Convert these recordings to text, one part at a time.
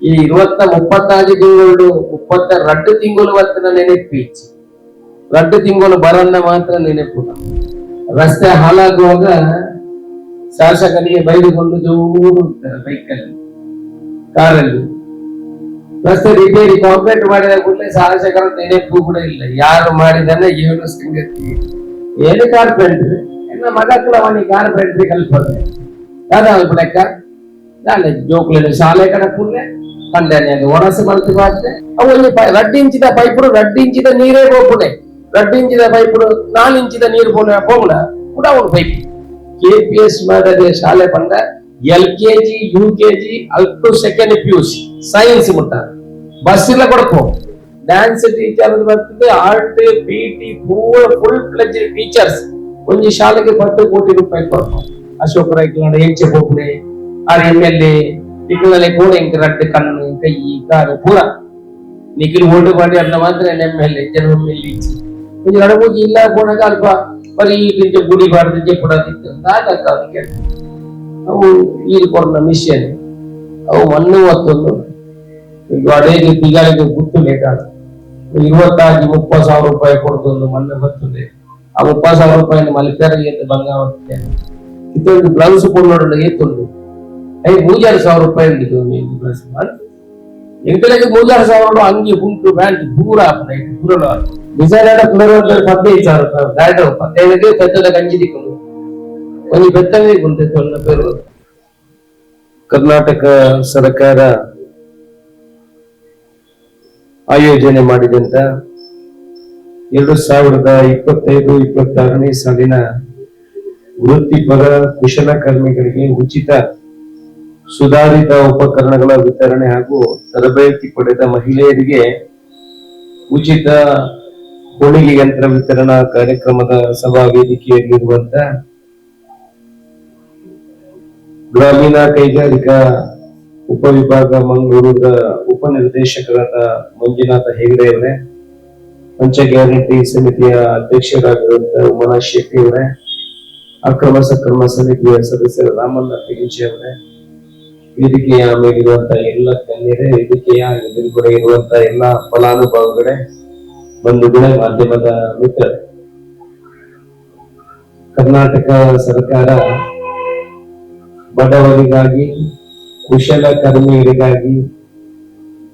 ಈ 34 ತಿಂಗಳು 32 ತಿಂಗಳು ಮಾತ್ರ ನೆನಪಿಚ್ಚಿ 2 ತಿಂಗಳು ಬರನ್ನ ಮಾತ್ರ ನೆನಪು. ರಸ್ತೆ ಹಾಳಾಗುವಾಗ ಶಾಸಕನಿಗೆ ಬೈದುಕೊಂಡು ಜೋರು ಹೋಗ್ತಾರೆ ಬೈಕಲ್ಲಿ ಕಾರಲ್ಲಿ. ರಸ್ತೆ ರಿಪೇರಿ ಕಾಂಕ್ರೀಟ್ ಮಾಡಿದ ಕೂಡಲೇ ಶಾಸಕರ ನೆನಪು ಕೂಡ ಇಲ್ಲ, ಯಾರು ಮಾಡಿದನ್ನ ಏನು ಸಂಗತಿ. ಏನು ಕಾರ್ಪೆಂಟ್ರಿ ಎನ್ನ ಮಗಕ್ಕಳ ಅವನಿಗೆ ಕಾರ್ಪೆಂಟ್ರಿ ಕಲ್ಪನೆ ಅದಾವ ಲೆಕ್ಕ. ನಾನು ಜೋಕ್ಲೆ ಶಾಲೆ ಕಡೆ ಕೂಡಲೇ ಕಂಡನೆ ಒಣಸು ಮಲ್ತು ಬಾರ್ದೆ ಅವಲ್ಲಿ 2 ಇಂಚಿದ ಪೈಪುಡು 2 ಇಂಚಿದ ನೀರೇ ಹೋಗ್ಬಿಡೆ 2 ಇಂಚಿದ ಪೈಪುಡು 4 ಇಂಚಿದ ನೀರು ಹೋಗ್ಬಿಡ ಕೂಡ ಅವನು ಪೈಪ್. KPS ಮಾಡಿದ ಶಾಲೆ ಬಂದ LKG UKG up to second PUC science ಮುಟ್ಟ ಬಸ್ ಇಲ್ಲ ಕೊಡಕು. ಡ್ಯಾನ್ಸ್ ಟೀಚರ್ ಬರ್ತದೆ, ಆರ್ಟ್ PT ಫುಲ್ ಫ್ಲೆಜ್ ಟೀಚರ್ಸ್. ಒಂದು ಶಾಲೆಗೆ 10 ಕೋಟಿ ರೂಪಾಯಿ ಕೊಡ್ತು. ಅಶೋಕ್ ರೈಟ್ ಹೆಂಚೆ ಹೋಗ್ನೆ MLA ತಿಂಗಳಲ್ಲಿ ಕೂಡ ಹಿಂಗೆ ರಡ್ಡು ಕಣ್ಣು ಕೈ ಕಾಲು ಪೂರ ನಿಖಿಲ್ ಓಟು ಮಾಡಿ ಅನ್ನ ಮಾತ್ರ MLA ಜನರಲ್ಲಿ ಒಂದು ನಡಗೋಗಿ ಇಲ್ಲ ಕೊಡಾಗ ಅಲ್ಪ ಬರೀ ಈ ಗುಡಿ ಬಾರ್ದು ಕೊಡೋದಿತ್ತು ಅಂತ ಅವನಿಗೆ. ಅವು ಈ ಕೊಡ ಮಿಷನ್ ಅವು ಮಣ್ಣು ಮತ್ತೊಂದು ಅಡೇ ತಿಂಗಳಿಗೆ ಗುತ್ತು ಬೇಕಾದ 25-30 ಸಾವಿರ ರೂಪಾಯಿ ಕೊಡ್ತೊಂದು ಮಣ್ಣು ಬರ್ತದೆ. ಆ 30 ಸಾವಿರ ರೂಪಾಯಿ ಮಲ್ಪೆರಿಗೆ ಬಂಗಾವಕ್ಕೆ ಇದೊಂದು ಬ್ಲೌಸ್ ಕೊಡೋಣ ಏತೊಂದು 3000 ರೂಪಾಯಿ ಉಂಟು. ಎಂಕಲೆಗೆ 3000 ಅಂಗಿ ಗುಂಟು ಪ್ಯಾಂಟ್ ಪೂರ ಪೂರ ಡಿಸೈನ್ ಪುನರ್ 15,000 ರೂಪಾಯಿ ದಾಟ 15ಗೆ ಬೆತ್ತದ ಗಂಜಿ ದಿಕ್ಕೊಂಡು ಒಂದು ಬೆತ್ತಂಗಿ ಕುಂತಿತ್ತು ನನ್ನ ಪೇರು. ಕರ್ನಾಟಕ ಸರ್ಕಾರ ಆಯೋಜನೆ ಮಾಡಿದಂತ 2025-26ನೇ ಸಾಲಿನ ವೃತ್ತಿಪರ ಕುಶಲಕರ್ಮಿಗಳಿಗೆ ಉಚಿತ ಸುಧಾರಿತ ಉಪಕರಣಗಳ ವಿತರಣೆ ಹಾಗೂ ತರಬೇತಿ ಪಡೆದ ಮಹಿಳೆಯರಿಗೆ ಉಚಿತ ಹೊಲಿಗೆ ಯಂತ್ರ ವಿತರಣಾ ಕಾರ್ಯಕ್ರಮದ ಸಭಾ ವೇದಿಕೆಯಲ್ಲಿರುವಂತ ಗ್ರಾಮೀಣ ಕೈಗಾರಿಕಾ ಉಪವಿಭಾಗ ಮಂಗಳೂರಿನ ಉಪನಿರ್ದೇಶಕರಾದ ಮಂಜುನಾಥ ಹೆಗಡೆ ಅವರೇ, ಪಂಚ ಗ್ಯಾರಂಟಿ ಸಮಿತಿಯ ಅಧ್ಯಕ್ಷರಾಗಿರುವಂತಹ ಉಮಾ ಶೆಟ್ಟಿ ಅವರೇ, ಅಕ್ರಮ ಸಕ್ರಮ ಸಮಿತಿಯ ಸದಸ್ಯರ ರಾಮಣ್ಣ ತೆಗಿಂಚೆ ಅವರೇ, ವೇದಿಕೆಯ ಮೇಲಿರುವಂತಹ ಎಲ್ಲ ಗಣ್ಯರೇ, ವೇದಿಕೆಯ ಎದುರುಗಡೆ ಇರುವಂತಹ ಎಲ್ಲ ಫಲಾನುಭವಿಗಳೇ, ಬಂಧುಗಳೇ, ಮಾಧ್ಯಮದ ಮಿತ್ರರೇ, ಕರ್ನಾಟಕ ಸರ್ಕಾರ ಬಡವರಿಗಾಗಿ ಕುಶಲಕರ್ಮಿಗಳಿಗಾಗಿ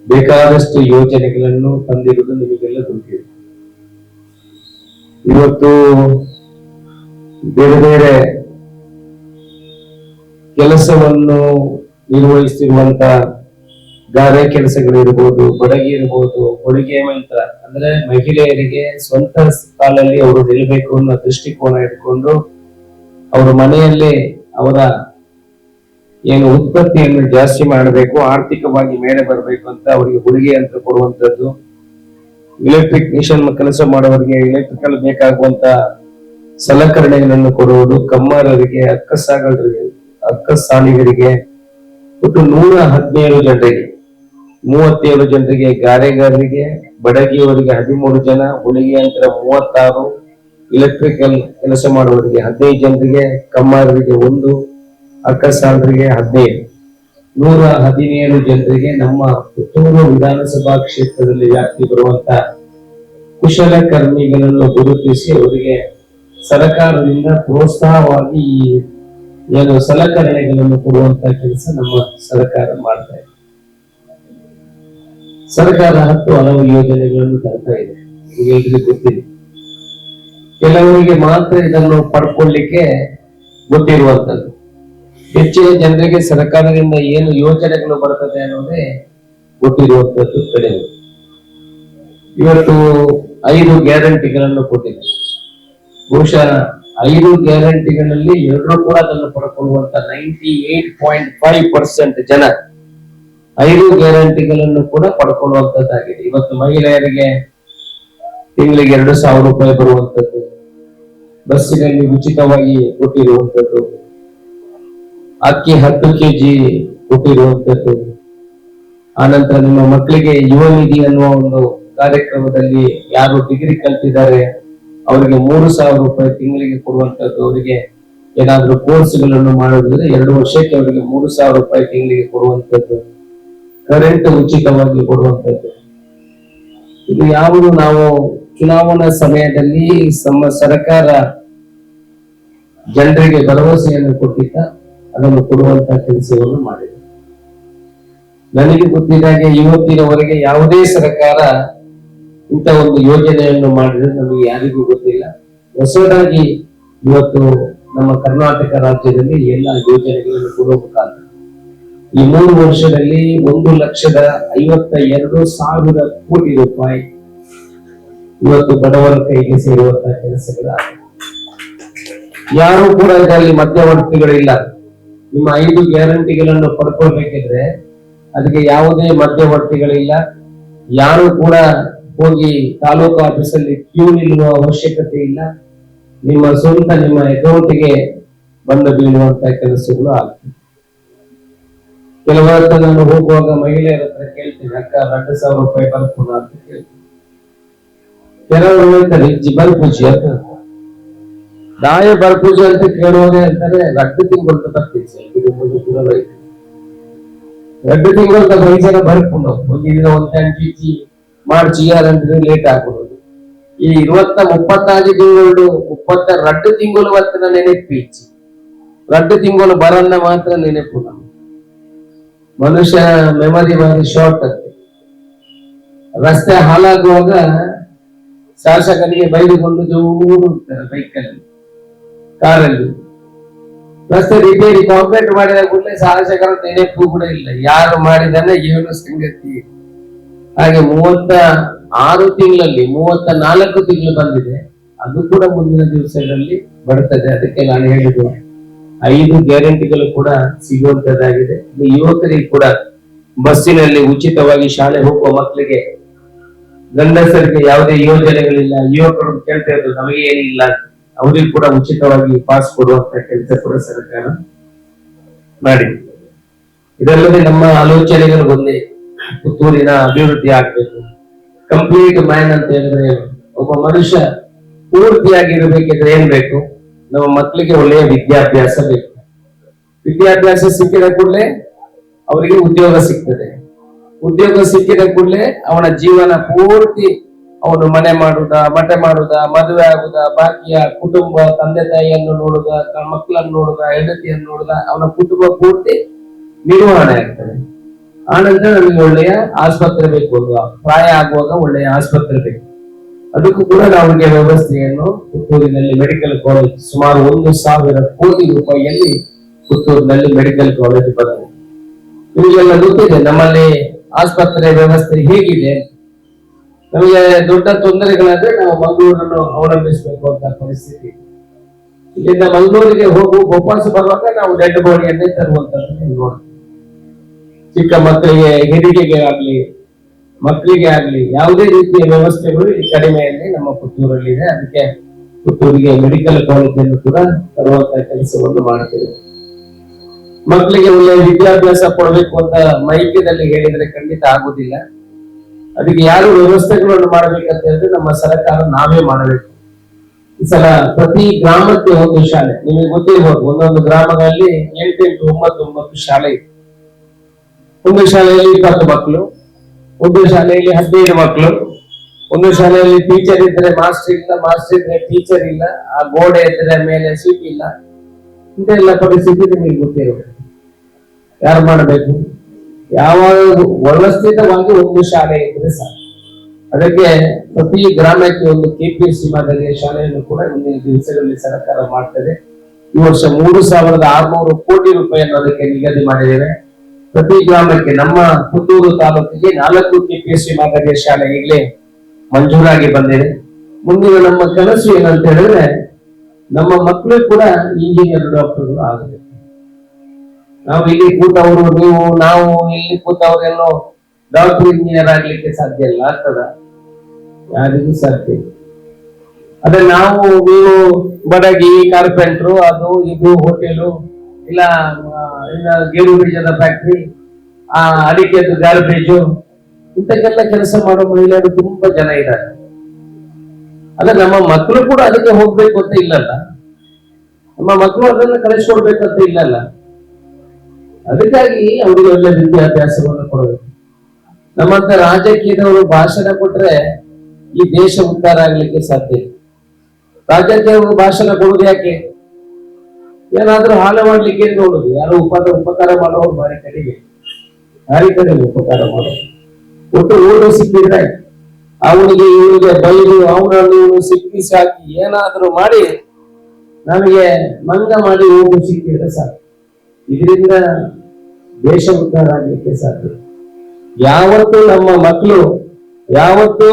ಬೇಕಾದಷ್ಟು ಯೋಜನೆಗಳನ್ನು ತಂದಿರುವುದು ನಿಮಗೆಲ್ಲ ಗೊತ್ತಿದೆ. ಇವತ್ತು ಬೇರೆ ಬೇರೆ ಕೆಲಸವನ್ನು ನಿರ್ವಹಿಸುತ್ತಿರುವಂತ ಗಾರೆ ಕೆಲಸಗಳಿರ್ಬೋದು, ಬಡಗಿ ಇರ್ಬೋದು, ಹೊಲಿಗೆ ಯಂತ್ರ ಅಂದ್ರೆ ಮಹಿಳೆಯರಿಗೆ ಸ್ವಂತ ಕಾಲಲ್ಲಿ ಅವರು ನಿಲ್ಲಬೇಕು ಅನ್ನೋ ದೃಷ್ಟಿಕೋನ ಇಟ್ಕೊಂಡು ಅವರ ಮನೆಯಲ್ಲೇ ಅವರ ಏನು ಉತ್ಪತ್ತಿಯನ್ನು ಜಾಸ್ತಿ ಮಾಡಬೇಕು, ಆರ್ಥಿಕವಾಗಿ ಮೇಲೆ ಬರಬೇಕು ಅಂತ ಅವರಿಗೆ ಹೊಲಿಗೆ ಯಂತ್ರ ಕೊಡುವಂತದ್ದು, ಇಲೆಕ್ಟ್ರಿಕ್ ಮಿಷನ್ ಕೆಲಸ ಮಾಡುವವರಿಗೆ ಎಲೆಕ್ಟ್ರಿಕಲ್ ಬೇಕಾಗುವಂತ ಸಲಕರಣೆಗಳನ್ನು ಕೊಡುವುದು, ಕಮ್ಮಾರರಿಗೆ, ಅಕ್ಕಸಾಲಿಗರಿಗೆ ಒಟ್ಟು 117 ಜನರಿಗೆ, 37 ಜನರಿಗೆ, ಗಾರೆಗಾರರಿಗೆ, ಬಡಗಿಯವರಿಗೆ 13 ಜನ, ಹೊಲಿಗೆ ಯಂತ್ರ 36, ಇಲೆಕ್ಟ್ರಿಕಲ್ ಕೆಲಸ ಮಾಡುವವರಿಗೆ 15 ಜನರಿಗೆ, ಕಮ್ಮಾರರಿಗೆ 1, ಅಕ್ಕಸಾಲರಿಗೆ 15, 117 ಜನರಿಗೆ ನಮ್ಮ ಪುತ್ತೂರು ವಿಧಾನಸಭಾ ಕ್ಷೇತ್ರದಲ್ಲಿ ವ್ಯಾಪ್ತಿ ಬರುವಂತ ಕುಶಲಕರ್ಮಿಗಳನ್ನು ಗುರುತಿಸಿ ಅವರಿಗೆ ಸರ್ಕಾರದಿಂದ ಪ್ರೋತ್ಸಾಹವಾಗಿ ಏನು ಸಲಕರಣೆಗಳನ್ನು ಕೊಡುವಂತ ಕೆಲಸ ನಮ್ಮ ಸರ್ಕಾರ ಮಾಡ್ತಾ ಇದೆ. ಸರ್ಕಾರ 10 ಹಲವು ಯೋಜನೆಗಳನ್ನು ತರ್ತಾ ಇದೆ, ನಿಮಗೆಲ್ಲರಿಗೂ ಗೊತ್ತಿದೆ. ಕೆಲವರಿಗೆ ಮಾತ್ರ ಇದನ್ನು ಪಡ್ಕೊಳ್ಳಿಕ್ಕೆ ಗೊತ್ತಿರುವಂತದ್ದು. ಹೆಚ್ಚಿನ ಜನರಿಗೆ ಸರ್ಕಾರದಿಂದ ಏನು ಯೋಜನೆಗಳು ಬರ್ತದೆ ಅನ್ನೋದೇ ಗೊತ್ತಿರುವಂತದ್ದು ಕಡಿಮೆ. ಇವತ್ತು 5 ಗ್ಯಾರಂಟಿಗಳನ್ನು ಕೊಟ್ಟಿದೆ. ಬಹುಶಃ 5 ಗ್ಯಾರಂಟಿಗಳಲ್ಲಿ ಎಲ್ಲರೂ ಕೂಡ ಅದನ್ನು ಪಡ್ಕೊಳ್ಳುವಂತ 98.5% ಜನ 5 ಗ್ಯಾರಂಟಿಗಳನ್ನು ಕೂಡ ಪಡ್ಕೊಳ್ಳುವಂತದ್ದಾಗಿದೆ. ಇವತ್ತು ಮಹಿಳೆಯರಿಗೆ ತಿಂಗಳಿಗೆ 2,000 ರೂಪಾಯಿ ಬರುವಂತದ್ದು, ಬಸ್ಸಿನಲ್ಲಿ ಉಚಿತವಾಗಿ ಕೊಟ್ಟಿರುವಂತದ್ದು, ಅಕ್ಕಿ 10 kg ಕೊಟ್ಟಿರುವಂತದ್ದು, ಆನಂತರ ನಿಮ್ಮ ಮಕ್ಕಳಿಗೆ ಯುವ ನಿಧಿ ಅನ್ನುವ ಒಂದು ಕಾರ್ಯಕ್ರಮದಲ್ಲಿ ಯಾರು ಡಿಗ್ರಿ ಕಲ್ತಿದ್ದಾರೆ ಅವರಿಗೆ 3,000 ರೂಪಾಯಿ ತಿಂಗಳಿಗೆ ಕೊಡುವಂತದ್ದು, ಅವರಿಗೆ ಏನಾದ್ರೂ ಕೋರ್ಸ್ಗಳನ್ನು ಮಾಡೋದಿದ್ರೆ 2 ವರ್ಷಕ್ಕೆ ಅವರಿಗೆ 3,000 ರೂಪಾಯಿ ತಿಂಗಳಿಗೆ ಕೊಡುವಂತದ್ದು, ಕರೆಂಟ್ ಉಚಿತವಾಗಿ ಕೊಡುವಂಥದ್ದು. ಇದು ಯಾವುದು ನಾವು ಚುನಾವಣಾ ಸಮಯದಲ್ಲಿ ನಮ್ಮ ಸರ್ಕಾರ ಜನರಿಗೆ ಭರವಸೆಯನ್ನು ಕೊಟ್ಟಿದ್ದ ಅದನ್ನು ಕೊಡುವಂತ ಕೆಲಸವನ್ನು ಮಾಡಿದೆ. ನನಗೆ ಗೊತ್ತಿದ್ದಾಗೆ ಇವತ್ತಿನವರೆಗೆ ಯಾವುದೇ ಸರ್ಕಾರ ಇಂಥ ಒಂದು ಯೋಜನೆಯನ್ನು ಮಾಡಿದ್ರೆ ನಮಗೆ ಯಾರಿಗೂ ಗೊತ್ತಿಲ್ಲ. ಹೊಸದಾಗಿ ಇವತ್ತು ನಮ್ಮ ಕರ್ನಾಟಕ ರಾಜ್ಯದಲ್ಲಿ ಎಲ್ಲ ಯೋಜನೆಗಳನ್ನು ಕೊಡಬೇಕಾದ ಈ 3 ವರ್ಷದಲ್ಲಿ 1,52,000 ಕೋಟಿ ರೂಪಾಯಿ ಇವತ್ತು ಬಡವರ ಕೈಗೆ ಸೇರುವಂತಹ ಕೆಲಸಗಳಾಗಿವೆ. ಯಾರು ಕೂಡ ಇದರಲ್ಲಿ ಮಧ್ಯವರ್ತಿಗಳಿಲ್ಲ. ನಿಮ್ಮ 5 ಗ್ಯಾರಂಟಿಗಳನ್ನು ಪಡ್ಕೊಳ್ಬೇಕಿದ್ರೆ ಅದಕ್ಕೆ ಯಾವುದೇ ಮಧ್ಯವರ್ತಿಗಳಿಲ್ಲ. ಯಾರು ಕೂಡ ಹೋಗಿ ತಾಲೂಕು ಆಫೀಸಲ್ಲಿ ಕ್ಯೂ ನಿಲ್ಲುವ ಅವಶ್ಯಕತೆ ಇಲ್ಲ. ನಿಮ್ಮ ಸ್ವಂತ ನಿಮ್ಮ ಅಕೌಂಟ್ಗೆ ಬಂದು ಬೀಳುವಂತಹ ಕೆಲಸಗಳು ಆಗ್ತದೆ. ಕೆಲವತ್ತ ನಾನು ಹೋಗುವಾಗ ಮಹಿಳೆಯರ ಹತ್ರ ಕೇಳ್ತೀನಿ, ಅಕ್ಕ 2,000 ರೂಪಾಯಿ ಬರ್ಪುನ ಅಂತ ಕೇಳ್ತೀನಿ. ಕೆಲವರು ಹೇಳ್ತಾರೆ ಬರ್ಪೂಜಿ ಅಂತ, ದಾಯ ಬರ್ಪೂಜಿ ಅಂತ ಕೇಳುವಾಗ ಹೇಳ್ತಾರೆ 2 ತಿಂಗಳು ಬರ್ತೀವಿ ಸರ್, ಇದು 2 ತಿಂಗಳ ಪೈಸೆನ ಬರ್ಪುಂಡ ಒಂದಿನ 1 ಮಾರ್ಚ್ ಅಂದ್ರೆ ಲೇಟ್ ಆಗ್ಬಿಡೋದು. ಈ 34 ತಿಂಗಳು 32 ತಿಂಗಳು ವರ್ತನ ನೆನಪಿಚ್ಚಿ 2 ತಿಂಗಳು ಬರನ್ನ ಮಾತ್ರ ನೆನಪು. ನಮ್ಮ ಮನುಷ್ಯ ಮೆಮರಿ ಬಾರಿ ಶಾರ್ಟ್ ಅಂತೆ. ರಸ್ತೆ ಹಾಳಾಗುವಾಗ ಶಾಸಕನಿಗೆ ಬೈದುಕೊಂಡು ಜೋರು ಹೋಗ್ತಾರೆ ಬೈಕಲ್ಲಿ, ಕಾರಲ್ಲಿ. ರಸ್ತೆ ರಿಪೇರಿ ಕಾಂಕ್ರೀಟ್ ಮಾಡಿದ ಕೂಡಲೇ ಶಾಸಕರ ನೆನಪು ಕೂಡ ಇಲ್ಲ, ಯಾರು ಮಾಡಿದನ್ನ ಏನು ಸಂಗತಿ. ಹಾಗೆ 36 ತಿಂಗಳಲ್ಲಿ 34 ತಿಂಗಳು ಬಂದಿದೆ, ಅದು ಕೂಡ ಮುಂದಿನ ದಿವಸಗಳಲ್ಲಿ ಬರ್ತದೆ. ಅದಕ್ಕೆ ನಾನು ಹೇಳಿದ್ದು 5 ಗ್ಯಾರಂಟಿಗಳು ಕೂಡ ಸಿಗುವಂತದ್ದಾಗಿದೆ. ಯುವಕರಿಗೆ ಕೂಡ ಬಸ್ಸಿನಲ್ಲಿ ಉಚಿತವಾಗಿ ಶಾಲೆ ಹೋಗುವ ಮಕ್ಕಳಿಗೆ, ಗಂಡಸರಿಗೆ ಯಾವುದೇ ಯೋಜನೆಗಳಿಲ್ಲ. ಯುವಕರು ಕೇಳ್ತಾ ಇದ್ರು ನಮಗೆ ಏನಿಲ್ಲ, ಅವರಿಗೆ ಕೂಡ ಉಚಿತವಾಗಿ ಪಾಸ್ ಕೊಡುವಂತ ಕೆಲಸ ಕೂಡ ಸರ್ಕಾರ ಮಾಡಿದೆ. ಇದಲ್ಲದೆ ನಮ್ಮ ಆಲೋಚನೆಗಳು ಒಂದೇ, ಪುತ್ತೂರಿನ ಅಭಿವೃದ್ಧಿ ಆಗ್ಬೇಕು. ಕಂಪ್ಲೀಟ್ ಮ್ಯಾನ್ ಅಂತ ಹೇಳಿದ್ರೆ ಒಬ್ಬ ಮನುಷ್ಯ ಪೂರ್ತಿಯಾಗಿರ್ಬೇಕಿದ್ರೆ ಏನ್ ಬೇಕು? ನಮ್ಮ ಮಕ್ಕಳಿಗೆ ಒಳ್ಳೆಯ ವಿದ್ಯಾಭ್ಯಾಸ ಬೇಕು. ವಿದ್ಯಾಭ್ಯಾಸ ಸಿಕ್ಕಿದ ಕೂಡಲೇ ಅವರಿಗೆ ಉದ್ಯೋಗ ಸಿಗ್ತದೆ. ಉದ್ಯೋಗ ಸಿಕ್ಕಿದ ಕೂಡಲೇ ಅವನ ಜೀವನ ಪೂರ್ತಿ ಅವನು ಮನೆ ಮಾಡುದ, ಮಠ ಮಾಡುದ, ಮದುವೆ ಆಗುದ, ಬಾಕಿಯ ಕುಟುಂಬ, ತಂದೆ ತಾಯಿಯನ್ನು ನೋಡುದ, ಮಕ್ಕಳನ್ನು ನೋಡುದ, ಹೆಂಡತಿಯನ್ನು ನೋಡುದ, ಅವನ ಕುಟುಂಬ ಪೂರ್ತಿ ನಿರ್ವಹಣೆ ಆಗ್ತದೆ. ಆನಂತರ ನಮಗೆ ಒಳ್ಳೆಯ ಆಸ್ಪತ್ರೆ ಬೇಕು, ಪ್ರಾಯ ಆಗುವಾಗ ಒಳ್ಳೆಯ ಆಸ್ಪತ್ರೆ ಬೇಕು. ಅದಕ್ಕೂ ಕೂಡ ನಮಗೆ ವ್ಯವಸ್ಥೆಯನ್ನು ಪುತ್ತೂರಿನಲ್ಲಿ ಮೆಡಿಕಲ್ ಕಾಲೇಜ್ ಸುಮಾರು 1,000 ಕೋಟಿ ರೂಪಾಯಿಯಲ್ಲಿ ಪುತ್ತೂರಿನಲ್ಲಿ ಮೆಡಿಕಲ್ ಕಾಲೇಜ್ ಬಂದಿದೆ. ನಿಮಗೆಲ್ಲ ಗೊತ್ತಿದೆ ನಮ್ಮಲ್ಲಿ ಆಸ್ಪತ್ರೆ ವ್ಯವಸ್ಥೆ ಹೇಗಿದೆ. ನಮಗೆ ದೊಡ್ಡ ತೊಂದರೆಗಳಾದ್ರೆ ನಾವು ಮಂಗಳೂರನ್ನು ಅವಲಂಬಿಸಬೇಕು ಅಂತ ಪರಿಸ್ಥಿತಿ. ಇಲ್ಲಿಂದ ಮಂಗಳೂರಿಗೆ ವಾಪಸ್ ಬರುವಾಗ ನಾವು ಡೆಡ್ ಬಾಡಿಯನ್ನೇ ತರುವಂತದ್ದು ನೀವು ನೋಡ್ತೀವಿ. ಚಿಕ್ಕ ಮಕ್ಕಳಿಗೆ, ಹೆರಿಗೆಗೆ ಆಗ್ಲಿ, ಮಕ್ಕಳಿಗೆ ಆಗ್ಲಿ ಯಾವುದೇ ರೀತಿಯ ವ್ಯವಸ್ಥೆಗಳು ಇಲ್ಲಿ ಕಡಿಮೆಯಲ್ಲಿ ನಮ್ಮ ಪುತ್ತೂರಲ್ಲಿ ಇದೆ. ಅದಕ್ಕೆ ಪುತ್ತೂರಿಗೆ ಮೆಡಿಕಲ್ ಕಾಲೇಜನ್ನು ಕೂಡ ತರುವಂತ ಕೆಲಸವನ್ನು ಮಾಡುತ್ತೇವೆ. ಮಕ್ಕಳಿಗೆ ಒಳ್ಳೆಯ ವಿದ್ಯಾಭ್ಯಾಸ ಕೊಡಬೇಕು ಅಂತ ಮೈಕ್ಯದಲ್ಲಿ ಹೇಳಿದ್ರೆ ಖಂಡಿತ ಆಗುದಿಲ್ಲ. ಅದಕ್ಕೆ ಯಾರು ವ್ಯವಸ್ಥೆಗಳನ್ನು ಮಾಡಬೇಕಂತ ಹೇಳಿದ್ರೆ ನಮ್ಮ ಸರ್ಕಾರ ನಾವೇ ಮಾಡಬೇಕು. ಈ ಸಲ ಪ್ರತಿ ಗ್ರಾಮಕ್ಕೆ ಒಂದು ಶಾಲೆ, ನಿಮಗೆ ಗೊತ್ತಿರ್ಬೋದು, ಒಂದೊಂದು ಗ್ರಾಮಗಳಲ್ಲಿ 8, 9 ಶಾಲೆ ಇದೆ. ಒಂದು ಶಾಲೆಯಲ್ಲಿ 20 ಮಕ್ಕಳು, ಒಂದು ಶಾಲೆಯಲ್ಲಿ 15 ಮಕ್ಕಳು, ಒಂದು ಶಾಲೆಯಲ್ಲಿ ಟೀಚರ್ ಇದ್ರೆ ಮಾಸ್ಟರ್ ಇಲ್ಲ, ಮಾಸ್ಟರ್ ಇದ್ರೆ ಟೀಚರ್ ಇಲ್ಲ, ಆ ಗೋಡೆ ಇದ್ರೆ ಮೇಲೆ ಸೀಟ್ ಇಲ್ಲ. ಇಂತೆಲ್ಲ ಪರಿಸ್ಥಿತಿ ನಿಮಗೆ ಗೊತ್ತಿರಬೇಕು. ಯಾರು ಮಾಡಬೇಕು? ಯಾವಾಗ ವ್ಯವಸ್ಥಿತವಾಗಿ ಒಂದು ಶಾಲೆ ಇದ್ರೆ ಸಾಕು. ಅದಕ್ಕೆ ಪ್ರತಿ ಗ್ರಾಮಕ್ಕೆ ಒಂದು KPSC ಮಾದರಿಯ ಶಾಲೆಯನ್ನು ಕೂಡ ಮುಂದಿನ ದಿವಸಗಳಲ್ಲಿ ಸರ್ಕಾರ ಮಾಡ್ತದೆ. ಈ ವರ್ಷ 3,600 ಕೋಟಿ ರೂಪಾಯಿಯನ್ನು ಅದಕ್ಕೆ ನಿಗದಿ ಮಾಡಿದ್ದೇವೆ. ಪ್ರತಿ ಗ್ರಾಮಕ್ಕೆ, ನಮ್ಮ ಪುತ್ತೂರು ತಾಲೂಕಿಗೆ 4 KPSC ಮಾದರಿಯ ಶಾಲೆ ಈಗಲೇ ಮಂಜೂರಾಗಿ ಬಂದಿದೆ. ಮುಂದಿನ ನಮ್ಮ ಕನಸು ಏನಂತ ಹೇಳಿದ್ರೆ ನಮ್ಮ ಮಕ್ಕಳು ಕೂಡ ಇಂಜಿನಿಯರ್, ಡಾಕ್ಟರ್ಗಳು ಆಗಬೇಕು. ನಾವು ಇಲ್ಲಿ ಕೂತವರು, ನೀವು ನಾವು ಇಲ್ಲಿ ಕೂತವರೆಲ್ಲೋ ಡಾಕ್ಟರ್, ಇಂಜಿನಿಯರ್ ಆಗ್ಲಿಕ್ಕೆ ಸಾಧ್ಯ ಇಲ್ಲ. ಆಗ್ತದ? ಯಾರಿಗೂ ಸಾಧ್ಯ ಇಲ್ಲ. ಅದೇ ನಾವು ನೀವು ಬಡಗಿ, ಕಾರ್ಪೆಂಟ್ರು, ಅದು ಇದು ಹೋಟೆಲು, ಇಲ್ಲ ಗೇರು ಬೀಜದ ಫ್ಯಾಕ್ಟ್ರಿ, ಅಡಿಕೆದು ಗಾರ್ಬೇಜು, ಇಂಥಕ್ಕೆಲ್ಲ ಕೆಲಸ ಮಾಡೋ ಮಹಿಳೆಯರು ತುಂಬಾ ಜನ ಇದ್ದಾರೆ. ಅದೇ ನಮ್ಮ ಮಕ್ಕಳು ಕೂಡ ಅದಕ್ಕೆ ಹೋಗ್ಬೇಕು ಅಂತ ಇಲ್ಲಲ್ಲ, ನಮ್ಮ ಮಕ್ಕಳು ಅದನ್ನ ಕಳಿಸ್ಕೊಡ್ಬೇಕು ಅಂತ ಇಲ್ಲಲ್ಲ. ಅದಕ್ಕಾಗಿ ಅವರಿಗೆ ಒಳ್ಳೆ ವಿದ್ಯಾಭ್ಯಾಸವನ್ನು ಕೊಡಬೇಕು. ನಮ್ಮಂತ ರಾಜಕೀಯದವರು ಭಾಷಣ ಕೊಟ್ರೆ ಈ ದೇಶ ಉದ್ಧಾರ ಆಗ್ಲಿಕ್ಕೆ ಸಾಧ್ಯ ಇಲ್ಲ. ರಾಜಕೀಯವರು ಭಾಷಣ ಕೊಡುದು ಯಾಕೆ? ಏನಾದ್ರೂ ಹಾಳ ಮಾಡ್ಲಿಕ್ಕೆ ನೋಡುದು. ಯಾರು ಉಪಕಾರ ಮಾಡೋರು ಭಾರಿ ಕಡಿಮೆ ಉಪಕಾರ ಮಾಡೋದು. ಒಟ್ಟು ಓಡು ಸಿಕ್ಕಿದ್ರೆ ಅವನಿಗೆ ಇವನಿಗೆ ಬೈದು ಅವನನ್ನು ಸಿಕ್ಕಿ ಸಾಕಿ ಏನಾದ್ರೂ ಮಾಡಿ ನಮಗೆ ಮಂಗ ಮಾಡಿ ಓಡು ಸಿಕ್ಕಿದ್ರೆ ಸಾಕು. ಇದರಿಂದ ದೇಶ ಉದ್ಧಾರ ಆಗ್ಲಿಕ್ಕೆ ಸಾಧ್ಯ. ಯಾವತ್ತು ನಮ್ಮ ಮಕ್ಕಳು, ಯಾವತ್ತು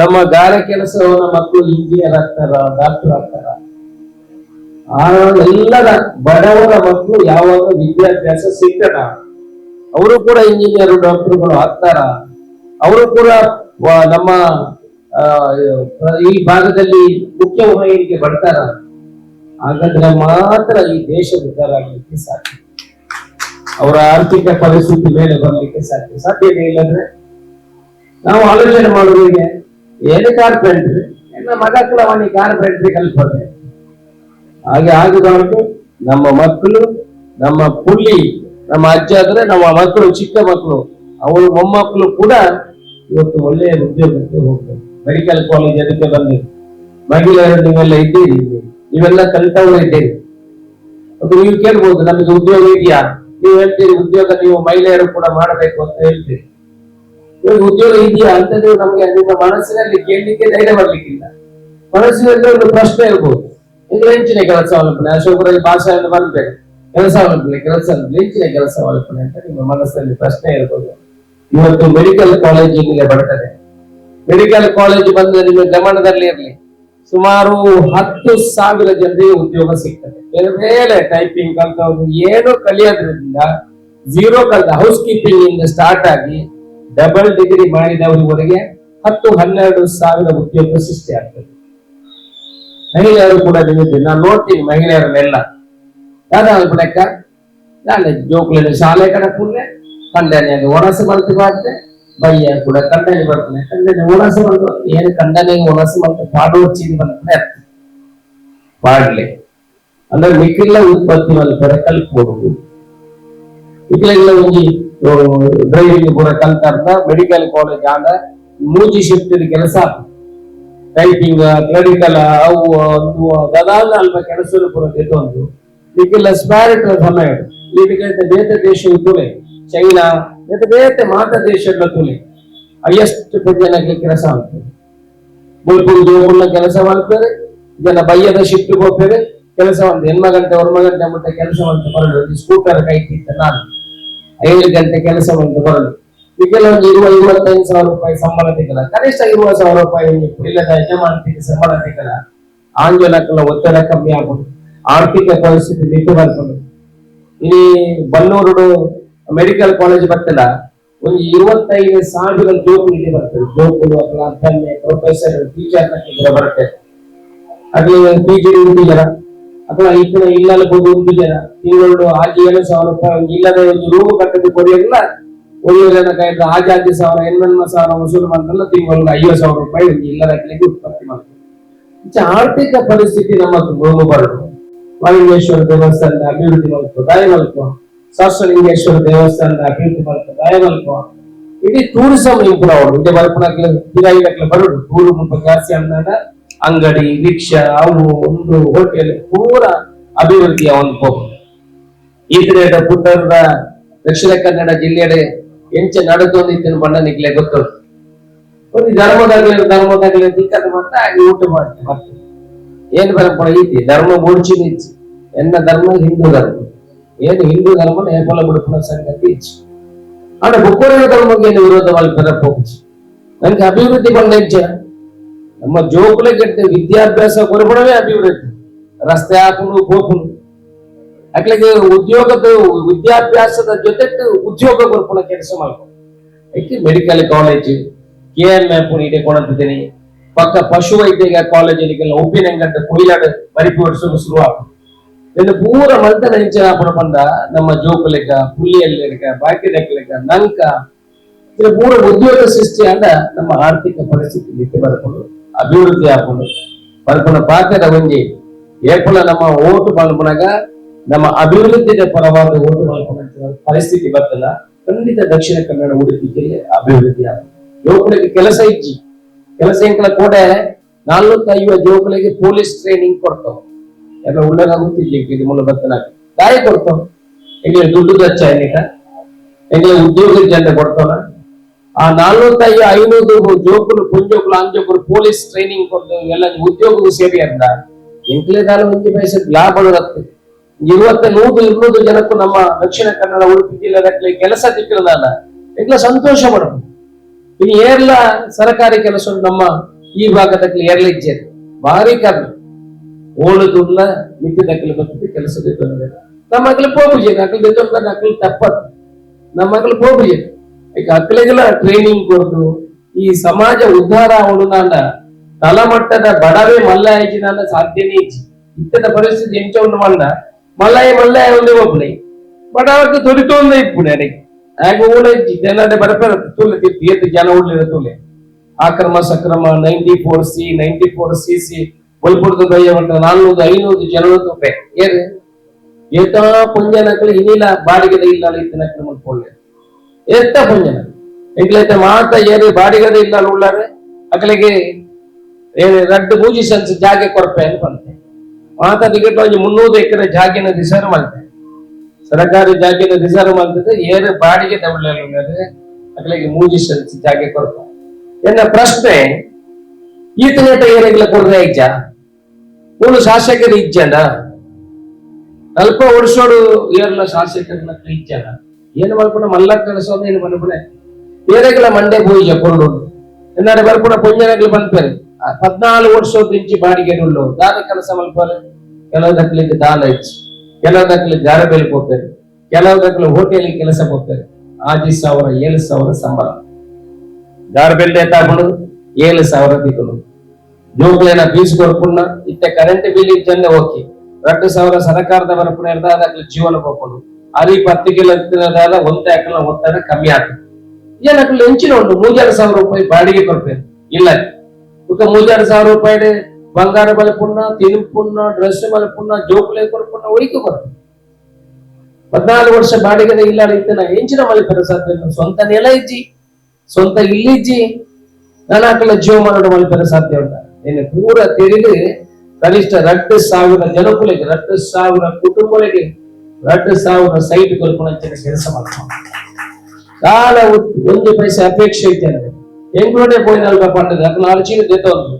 ನಮ್ಮ ಗಾರ ಕೆಲಸವನ್ನ ಮಕ್ಕಳು ಇಂಜಿನಿಯರ್ ಆಗ್ತಾರ, ಡಾಕ್ಟರ್ ಆಗ್ತಾರ, ಆ ಎಲ್ಲರ ಬಡವರ ಮಕ್ಕಳು ಯಾವಾಗ ವಿದ್ಯಾಭ್ಯಾಸ ಸಿಕ್ಕಣ ಅವರು ಕೂಡ ಇಂಜಿನಿಯರ್ ಡಾಕ್ಟರ್ಗಳು ಆಗ್ತಾರ, ಅವರು ಕೂಡ ನಮ್ಮ ಈ ಭಾಗದಲ್ಲಿ ಮುಖ್ಯ ವಹಿಗೆ ಬರ್ತಾರ, ಹಾಗಾದ್ರೆ ಮಾತ್ರ ಈ ದೇಶ ಉದ್ಧಾರ ಆಗ್ಲಿಕ್ಕೆ ಸಾಧ್ಯ. ಅವರ ಆರ್ಥಿಕ ಪರಿಸ್ಥಿತಿ ಮೇಲೆ ಬರ್ಲಿಕ್ಕೆ ಸಾಧ್ಯವೇ ಇಲ್ಲಂದ್ರೆ ನಾವು ಆಲೋಚನೆ ಮಾಡುವುದಿಗೆ ಏನು ಕಾರ್ಪೆಂಟ್ರಿ ನನ್ನ ಮಗಕ್ಕಳವನಿ ಕಾರ್ಪೆಂಟ್ರಿ ಕಲ್ಪನೆ ಹಾಗೆ ಆಗಬಾರ್ದು. ನಮ್ಮ ಮಕ್ಕಳು, ನಮ್ಮ ಪುಳ್ಳಿ, ನಮ್ಮ ಅಜ್ಜ ಆದ್ರೆ ನಮ್ಮ ಮಕ್ಕಳು, ಚಿಕ್ಕ ಮಕ್ಕಳು, ಅವರು ಮೊಮ್ಮಕ್ಕಳು ಕೂಡ ಇವತ್ತು ಒಳ್ಳೆಯ ಉದ್ಯೋಗಕ್ಕೆ ಹೋಗ್ತಾರೆ. ಮೆಡಿಕಲ್ ಕಾಲೇಜ್ ಅದಕ್ಕೆ ಬಂದಿದೆ. ಮಹಿಳೆಯರು ನೀವೆಲ್ಲ ಇದ್ದೀರಿ, ನೀವೆಲ್ಲ ಕಲಿತವರು ಇದ್ದೀರಿ. ಅದು ನೀವು ಕೇಳ್ಬೋದು, ನಮಗೆ ಉದ್ಯೋಗ ಇದೆಯಾ? ನೀವು ಹೇಳ್ತೀರಿ ಉದ್ಯೋಗ ನೀವು ಮಹಿಳೆಯರು ಕೂಡ ಮಾಡಬೇಕು ಅಂತ ಹೇಳ್ತೀರಿ. ಇವಾಗ ಉದ್ಯೋಗ ಇದೆಯಾ ಅಂತ ನೀವು ನಮ್ಗೆ ನಿಮ್ಮ ಮನಸ್ಸಿನಲ್ಲಿ ಕೇಳಲಿಕ್ಕೆ ಧೈರ್ಯ ಬರ್ಲಿಕ್ಕಿಲ್ಲ. ಮನಸ್ಸಿನಲ್ಲಿ ಒಂದು ಪ್ರಶ್ನೆ ಇರ್ಬೋದು, ಇದು ಹೆಂಚಿನ ಕೆಲಸ ಅವಲಂಬನೆ, ಅಶೋಕರಲ್ಲಿ ಭಾಷೆಯನ್ನು ಬಂದ್ಬೇಕು, ಕೆಲಸ ಅವಲಂಬನೆ, ಹೆಂಚಿನ ಕೆಲಸ ಅವಲಂಬನೆ ಅಂತ ನಿಮ್ಮ ಮನಸ್ಸಲ್ಲಿ ಪ್ರಶ್ನೆ ಇರ್ಬೋದು. ಇವತ್ತು ಮೆಡಿಕಲ್ ಕಾಲೇಜ್ ಇಲ್ಲಿಗೆ ಬರ್ತದೆ. ಮೆಡಿಕಲ್ ಕಾಲೇಜ್ ಬಂದ್ರೆ ನಿಮ್ಮ ಗಮನದಲ್ಲಿ ಇರಲಿ, ಸುಮಾರು 10,000 ಜನರಿಗೆ ಉದ್ಯೋಗ ಸಿಗ್ತದೆ. ಬೇರೆ ಬೇರೆ ಟೈಪಿಂಗ್ ಕಲ್ತವ್ರು ಏನು ಕಲಿಯೋದ್ರಿಂದ, ಝೀರೋ ಕಲ್ತ ಹೌಸ್ ಕೀಪಿಂಗ್ ಇಂದ ಸ್ಟಾರ್ಟ್ ಆಗಿ ಡಬಲ್ ಡಿಗ್ರಿ ಮಾಡಿದವರಿವರೆಗೆ 10-12,000 ಉದ್ಯೋಗ ಸೃಷ್ಟಿ ಆಗ್ತದೆ. ಮಹಿಳೆಯರು ಕೂಡ ನಿಮಗೆ ನಾನು ನೋಡ್ತೀನಿ, ಮಹಿಳೆಯರನ್ನೆಲ್ಲ ಯಾವ್ದಕ್ಕ ನಾನು ಜೋಕ್ಲಿನ ಶಾಲೆ ಕಡೆ ಕೂಡಲೇ ಖಂಡನೆ ಒಣಸ ಮಲ್ತು ಮಾಡ್ತೆ, ಬಯ್ಯ ಕೂಡ ಖಂಡನೆ ಬರ್ತಾನೆ, ಖಂಡನೆ ಒಣಸ ಬಂದು ಏನು ಖಂಡನೆ ಒಣಸ ಮಲ್ತು ಪಾಡುವ ಚೀನಿ ಬಂದ್ರೆ ಪಾಡ್ಲಿ ಅಂದ್ರೆ ಮಿಕ್ಕಿಲ್ಲ ಉತ್ಪತ್ತಿ ಮಲ್ಪರೆ ಕಲ್ಪಬಹುದು. ಇಕ್ಲೆಲ್ಲ ಒಂಜಿ ಡ್ರೈವಿಂಗ್ ಕೂಡ ಕಲ್ತಾರ್ದ ಮೆಡಿಕಲ್ ಕಾಲೇಜ್ ಆದ 3 ಶಿಫ್ಟ್ ಕೆಲಸ, ಟೈಪಿಂಗ್, ಕ್ಲರಿಕಲ್, ಅವು ಒಂದು ಗದಾಲ ಅಲ್ಪ ಕೆಲಸ ಕೂಡ ತೆಗೆದು ಇದಕ್ಕೆಲ್ಲ ಸ್ಪ್ಯಾರಿಟ್ ಸಮಯ ಇದಕ್ಕೆ ಬೇರೆ ದೇಶ ತುಲೆ, ಚೈನಾ ಬೇರೆ ಮಾತ ದೇಶಗಳ ತುಲೆ ಹೈಯೆಸ್ಟ್ ಜನಕ್ಕೆ ಕೆಲಸ ಆಗ್ತದೆ. ಮುಲ್ಪುಲ್ ಜೋಗುಳ್ಳ ಕೆಲಸ ಮಾಡ್ತಾರೆ, ಜನ ಬಯ್ಯದ ಶಿಫ್ಟ್ ಹೋಗ್ತಾರೆ, ಕೆಲಸ ಒಂದು 8 ಗಂಟೆ 1 ಗಂಟೆ ಮುಟ್ಟ ಕೆಲಸ ಅಂತ ಬರಲು ಸ್ಕೂಟರ್ ಕೈ ತಿಂತ ನಾನು 5 ಗಂಟೆ ಕೆಲಸ ಅಂತ ಬರಲು ಈಗೆಲ್ಲ ಒಂದು 25,000 ರೂಪಾಯಿ ಸಂಬಳ ತೆಗಲ್ಲ, ಕನಿಷ್ಠ 20,000 ರೂಪಾಯಿ ಇಲ್ಲದ ಯಜಮಾನತಿಗೆ ಸಂಬಳ ತೆಗಲ್ಲ. ಆಂದೋಲಕಗಳ ಒತ್ತಡ ಕಮ್ಮಿ ಆಗುದು, ಆರ್ಥಿಕ ಪರಿಸ್ಥಿತಿ ನಿಂತು ಬರ್ತದೆ. ಇಲ್ಲಿ ಬನ್ನೂರು ಮೆಡಿಕಲ್ ಕಾಲೇಜ್ ಬರ್ತಲ್ಲ, ಒಂದು 25,000 ಜೋಕು ಇಲ್ಲಿ ಬರ್ತದೆ. ಜೋಕುಗಳು ಅಥವಾ ಅಧ್ಯಯನ ಪ್ರೊಫೆಸರ್ ಟೀಚರ್ ಬರುತ್ತೆ. ಅದೇ PG 1 ಜನ ಅಥವಾ ಇತರ ಇಲ್ಲಬಹುದು 1 ಜನ ತಿಂಗಳು ಆಗಿ 7,000 ರೂಪಾಯಿ ಇಲ್ಲದ ಒಂದು ರೂಮ್ ಕಟ್ಟದ ಕೊರಿಯಲ್ಲ, 1 ಜನ ಕೈಯಿಂದ ಆಗಿ 10,000 8,000 ವಸೂಲು ಮಾಡ್ತಲ್ಲ, ತಿಂಗಳು 50,000 ರೂಪಾಯಿ ಇಲ್ಲದ ಕಡೆಗೆ ಉತ್ಪತ್ತಿ ಮಾಡ್ತಾರೆ. ಆರ್ಥಿಕ ಪರಿಸ್ಥಿತಿ ನಮ್ಮ ಬರಲು ಮಹಾಲಿಂಗೇಶ್ವರ ದೇವಸ್ಥಾನದ ಅಭಿವೃದ್ಧಿ ಮಾಡ್ಕೋ ದಯಮಲ್ಕೋ, ಶಾಸ್ತ್ರಲಿಂಗೇಶ್ವರ ದೇವಸ್ಥಾನದ ಅಭಿವೃದ್ಧಿ ಮಾಡ್ಕೋ ದಯಮಲ್ಕೋ. ಇಡೀ ಟೂರಿಸಂ ಇಂಪ್ರೂವ್ ಆಗೋದು. ಇದೇ ಬರ್ಪಣಕ್ಕೆ ಕಿರಾಯಿಗಟ್ಟಲೆ ಬರೋದು ಟೂರು ಮುಪ್ಪ ಜಾಸ್ತಿ ಅಂದಾಗ ಅಂಗಡಿ, ರಿಕ್ಷಾ, ಅವು ಒಂದು ಹೋಟೆಲ್ ಪೂರ ಅಭಿವೃದ್ಧಿಯ ಒಂದು ಹೋಗು. ಈ ಕಡೆ ಪುಟ್ಟರದ ದಕ್ಷಿಣ ಕನ್ನಡ ಜಿಲ್ಲೆಯಡೆ ಎಂಚ ನಡೆದೊಂದಿತ್ತಿನ ಬಣ್ಣ ನಿಗ್ಲೆ ಗೊತ್ತದು. ಒಂದು ಧರ್ಮದಾಗಲಿ ದಿಕ್ಕದ ಮಾತ್ರ ಹಾಗೆ ಊಟ ಮಾಡ್ತೇವೆ. ಮತ್ತೆ ಏನು ಬರಪಡ ಐತಿ ಧರ್ಮ ಮೂಡ್ಚಿ ನಿಚ್ಚಿ ಎನ್ನ ಧರ್ಮ ಹಿಂದೂ ಧರ್ಮ, ಏನು ಹಿಂದೂ ಧರ್ಮ ನೇಪಾಳ ಬಿಡುಪುಣ ಸಂಗತಿ ಇಚ್ಚಿ ಆದ್ರೆ ಬುಕ್ಕೋರಿನ ಧರ್ಮಕ್ಕೆ ಏನು ವಿರೋಧ ಹೋಗಿ ನನಗೆ ಅಭಿವೃದ್ಧಿ ಬಂದ ಹೆಜ್ಜೆ ನಮ್ಮ ಜೋಕುಲೆ ಕೆಟ್ಟ ವಿದ್ಯಾಭ್ಯಾಸ ಕೊರಬಡವೇ ಅಭಿವೃದ್ಧಿ. ರಸ್ತೆ ಹಾಕುನು ಗೋಪುನು ಅಕ್ಲಿಗೆ ಉದ್ಯೋಗದ ವಿದ್ಯಾಭ್ಯಾಸದ ಜೊತೆ ಉದ್ಯೋಗ ಕೊರಪುಣ ಕೆಲಸ ಮಾಡ್ಕೊಂಡು ಐತಿ. Medical college KM ಇಡೆ ಕೊಡಂತಿದ್ದೀನಿ. ಪಕ್ಕ ಪಶು ವೈದ್ಯ ಕಾಲೇಜಿಗೆಲ್ಲ ಉಪ್ಪಿನಂಗಂಟ ಕೊಯ್ಲಾಡ ಮರಿಪಿ ಹೊಡಿಸಲು ಶುರುವಾಗ್ತದೆ. ಇನ್ನು ಪೂರ ಮಂತನ ಹೆಂಚಿನ ಪಂಡ ನಮ್ಮ ಜೋಕುಲೆಗ, ಪುಲ್ಲಿಯಲ್ಲಿಗ, ಬಾಕಿಲೆಗ, ನಂಕ ಇದು ಪೂರ ಉದ್ಯೋಗ ಸೃಷ್ಟಿ ಅಂದ ನಮ್ಮ ಆರ್ಥಿಕ ಪರಿಸ್ಥಿತಿ ನಿತ್ಯ ಬರ್ಕೊಂಡು ಅಭಿವೃದ್ಧಿ ಹಾಕೊಂಡು ಬರ್ಪಣ ಪಾತ್ರದ ಒಂಜಿ ಏಪಲ ನಮ್ಮ ಓಟು ಮಲ್ಪನಾಗ ನಮ್ಮ ಅಭಿವೃದ್ಧಿಯ ಪರವಾದ ಓಟು ಮಲ್ಪನ ಪರಿಸ್ಥಿತಿ ಬರ್ತಲ್ಲ. ಖಂಡಿತ ದಕ್ಷಿಣ ಕನ್ನಡ ಉಡುಪಿ ಜಿಲ್ಲೆ ಅಭಿವೃದ್ಧಿ ಆಗುತ್ತೆ. ಜೋಕುಳಿಗೆ ಕೆಲಸ ಇಜ್ಜಿ ಕೆಲಸ ಇಂಕಲ ಕೂಡ 450 ಜೋಕುಳಿಗೆ ಪೊಲೀಸ್ ಟ್ರೈನಿಂಗ್ ಕೊಡ್ತಾವ. ಎಲ್ಲ ಉಳ್ಳಾಗ ಗೊತ್ತಿಲ್ಲ ಮುನ್ನ ಬರ್ತನ ದಾಯ ಕೊಡ್ತಾವ. ಎಂಗ್ಲೆ ದುಡ್ಡು ದಚ್ಚ ಎಂಗ್ಲೆ ಉದ್ಯೋಗ ಜನ ಕೊಡ್ತಾವ. ಆ 450-500 ಜೋಕುಲು ಪುಂಜೋಕುಲು ಅಂಜೋಕುಲು ಪೊಲೀಸ್ ಟ್ರೈನಿಂಗ್ ಕೊಟ್ಟು ಎಲ್ಲ ಉದ್ಯೋಗಕ್ಕೂ ಸೇರಿ ಅಂದ ಎಂಕ್ಲೆದಾಲ 1 ಪೈಸೆ ಲಾಭ ಬರುತ್ತೆ. 20-100 ಜನಕ್ಕೂ ನಮ್ಮ ದಕ್ಷಿಣ ಕನ್ನಡ ಉಡುಪಿ ಜಿಲ್ಲೆದಲ್ಲಿ ಕೆಲಸ ಸಿಕ್ಕಿರಲ್ಲ ಎಂಗ್ಲ ಸಂತೋಷ ಮಾಡಬಹುದು. ಇನ್ನು ಏರ್ಲ ಸರ್ಕಾರಿ ಕೆಲಸ ನಮ್ಮ ಈ ಭಾಗದಲ್ಲಿ ಏರ್ಲ ಇಜ್ಜೆ ಭಾರಿ ಕಾರಣ ಓಳುದುಲ್ಲ ಮಿಕ್ಕಿದಕ್ಕಲು ಗೊತ್ತಿದ್ದು ಕೆಲಸದ ನಮ್ಮ ಮಕ್ಕಳು ಹೋಗುಜೆ ಅಕ್ಕಳು ಬೆತ್ತೊಂದು ಅಕ್ಕಳು ತಪ್ಪದು ನಮ್ಮ ಮಕ್ಕಳು ಹೋಗುಜೆ ಈಗ ಅಕ್ಕಳಿಗೆಲ್ಲ ಟ್ರೈನಿಂಗ್ ಕೊಡ್ತು ಈ ಸಮಾಜ ಉದ್ಧಾರ ಅವಳುನಾಂಡ ತಳಮಟ್ಟದ ಬಡವೇ ಮಲ್ಲಾಯಿಜಿನಾಂಡ ಸಾಧ್ಯನೇ ಇಜ್ಜಿ ಇತ್ತದ ಪರಿಸ್ಥಿತಿ ಎಂಚವನ್ನು ಮಂಡ ಮಲ್ಲಾಯ ಒಂದೇ ಒಬ್ಬನೇ ಬಡವಕ್ಕೆ ತೊರಿತೊಂದೇ ಇಪ್ಪುಣೆ ಅದಕ್ಕೆ ಹಾಗೆ ಊಳ ಇಜ್ಜಿ ಜನ ಬರಪೇರ ತುಲೆ ತಿರ್ತಿ ಜನ ಉಳ್ಳಿರ ತುಲೆ ಆಕ್ರಮ ಸಕ್ರಮ 94C 94CC ಒಲ್ಪುಡ್ದು ದಯ್ಯವಂತ 400-500 ಜನರದ್ದು ಏರು ಏತ ಪುಂಜನಕ್ಕಳು ಇನ್ನಿಲ್ಲ ಬಾಡಿಗೆದ ಇಲ್ಲ ಇತ್ತಿನ ಕ್ರಮಕೊಳ್ಳೆ ಎತ್ತ ಪುಂಜನ ಎಂಗ್ಲೈತೆ ಮಾತ ಏರಿ ಬಾಡಿಗೆದ ಇಲ್ಲ ಉಳ್ಳಾರೆ ಅಕ್ಕಳಿಗೆ ರಡ್ಡು ಮೂಜಿಸನ್ಸ್ ಜಾಗೆ ಕೊರಪೆ ಅಂತ ಬಂತೆ ಮಾತ ಟಿಕೆಟ್ 300 ಎಕರೆ ಜಾಗಿನ ರಿಸರ್ವ್ ಮಾಡ್ತೆ ಸರ್ಕಾರಿ ಜಾಗಿನ ರಿಸರ್ವ್ ಮಾಡ್ತದೆ ಏರು ಬಾಡಿಗೆ ಉಳ್ಳಾರೆ ಅಕ್ಕಳಿಗೆ ಮೂಜಿಸನ್ಸ್ ಜಾಗೆ ಕೊರಪ ಎನ್ನ ಪ್ರಶ್ನೆ ಈತನೇಟ ಏರಿಗಳ ಕೊಡ್ರೆ ಇಜ್ಜ ಮೂರು ಶಾಸಕರು ಇಜ್ಜನ ಅಲ್ಪ ವರ್ಷೋಡು ಏರ್ಲ ಶಾಸಕರನ್ನ ಇಜ್ಜನ ಏನು ಮಲ್ಪುಣ ಮಲ್ಲ ಕೆಲಸವನ್ನು ಏನು ಮಲ್ಪುಣೆ ಏರೆಗಳ ಮಂಡೆ ಬೋಯ್ಜ ಕೊಂಡು ಎನ್ನಾಡೆ ಬರ್ಪುಣ ಪುಂಜನಗಳು ಬಂದ್ಪೇರೆ 14 ವರ್ಷದಿಂಚಿ ಬಾಡಿಗೆ ಉಳ್ಳು ದಾನ ಕೆಲಸ ಮಲ್ಪರು ಕೆಲವುದಕ್ಕಲಿಗೆ ದಾನ ಇಚ್ಚಿ ಕೆಲವುದಕ್ಕಲಿಗೆ ಗಾರಬೇಲಿ ಹೋಗ್ತಾರೆ ಕೆಲವುದಕ್ಕಲು ಹೋಟೆಲ್ ಕೆಲಸ ಹೋಗ್ತಾರೆ 6,000-7,000 ಸಂಬಳ ಗಾರಬೇಲಿ ಎತ್ತಾಕೊಂಡು 7,000 ತಿಕ್ಕಲು ಜೋಕ್ಲೇನ ಫೀಸ್ ಕೊರ್ಪುಣ್ಣ ಇತ್ತೆ ಕರೆಂಟ್ ಬಿಲ್ ಇಚ್ಚಂದೆ ಹೋಗಿ 2,000 ಸರ್ಕಾರದ ಬರಪುಣ ಇರ್ದಾಗಲಿ ಜೀವನ ಹೋಗ್ಕೊಂಡು ಅರಿ 10 ಕಿಲೋ ಎತ್ತಿನದಾದ ಒಂದೇ ಅಕ್ಕಲ ಒತ್ತಡ ಕಮ್ಮಿ ಆಗ್ತದೆ ಏನಕ್ಕಲು ಹೆಂಚಿನ ಉಂಟು 3,000 ರೂಪಾಯಿ ಬಾಡಿಗೆ ಕೊಡ್ಬೇಕು ಇಲ್ಲ 3,000 ರೂಪಾಯಿ ಬಂಗಾರ ಬಲಪುಣ್ಣ ತಿರುಪುಣ್ಣ ಡ್ರೆಸ್ ಬಲಪುಣ್ಣ ಜೋಕ್ಲೆ ಕೊರ್ಪುಣ್ಣ ಒಯ್ಕು ಬರ್ತದೆ 14 ವರ್ಷ ಬಾಡಿಗೆ ಇಲ್ಲ ಇತ್ತನ ಹೆಂಚಿನ ಮಲಿಪರ ಸಾಧ್ಯ ಸ್ವಂತ ನೆಲ ಇಜ್ಜಿ ಸ್ವಂತ ಇಲ್ಲಿಜ್ಜಿ ನಾನಾಕಲ ಜೀವ ಮಾಡೋದು ಮಲಿಪರ ಸಾಧ್ಯ ಉಂಟ ಇನ್ನು ಪೂರ ತಿರುಗಿ ಕನಿಷ್ಠ 2,000 ಜನಕುಲಿಗೆ 2,000 ಕುಟುಂಬಗಳಿಗೆ 2,000 ಸೈಟ್ ಕೊಲ್ಪುಣಂಚಿನ ಕೆಲಸ ಮಾಡ್ಕೊಂಡು ಕಾಲ 1 ಪೈಸೆ ಅಪೇಕ್ಷೆ ಇದ್ದೇನೆ ಎಂಗ್ಳೂಡೆ ಪೋಯಿನಲ್ವ ಪಂಡದ ಅದನ್ನ ಅರ್ಜಿಗೆ ದೇತೊಂದು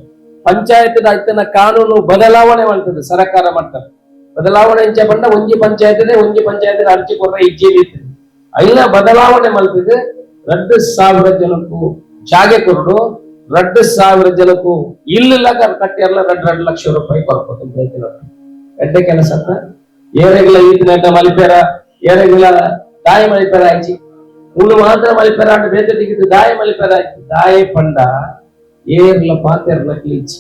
ಪಂಚಾಯತ್ ಇತ್ತನ ಕಾನೂನು ಬದಲಾವಣೆ ಮಾಡ್ತದೆ ಸರ್ಕಾರ ಮಾಡ್ತಾರೆ ಬದಲಾವಣೆ ಇಂಚೆ ಬಂದ ಒಂಜಿ ಪಂಚಾಯತ್ ಅರ್ಜಿ ಕೊಡ್ರೆ ಇಜ್ಜೇಲಿ ಇರ್ತದೆ ಅಲ್ಲ ಬದಲಾವಣೆ ಮಾಡ್ತಿದೆ 2,000 ಜನಕ್ಕೂ ಜಾಗೆ ಕೊರಡು 2,000 ಜನಕ್ಕೂ ಇಲ್ಲ ಕಟ್ಟಿಯಲ್ಲ 2 ಲಕ್ಷ ರೂಪಾಯಿ ಕೊಡ್ಬೋದು ಎಡ್ಡೆ ಕೆಲಸ ಏರೆಗಳ ಈತಿನ ಮಲಿಪೇರ ಏರೆಗಳ ದಾಯ ಮಲಿಪೇರ ಆಯ್ಚಿ ಉಳ್ಳು ಮಾತ್ರ ಮಲಿಪೇರ ಅಂಡ್ ಬೇತೆ ಟಿಗಿದ್ದು ದಾಯ ಮಲಿಪೇರ ಆಯ್ತು ದಾಯ ಪಂಡ ಏರ್ಲ ಪಾತೆರ್ಲ ಕ್ಲೀಚಿ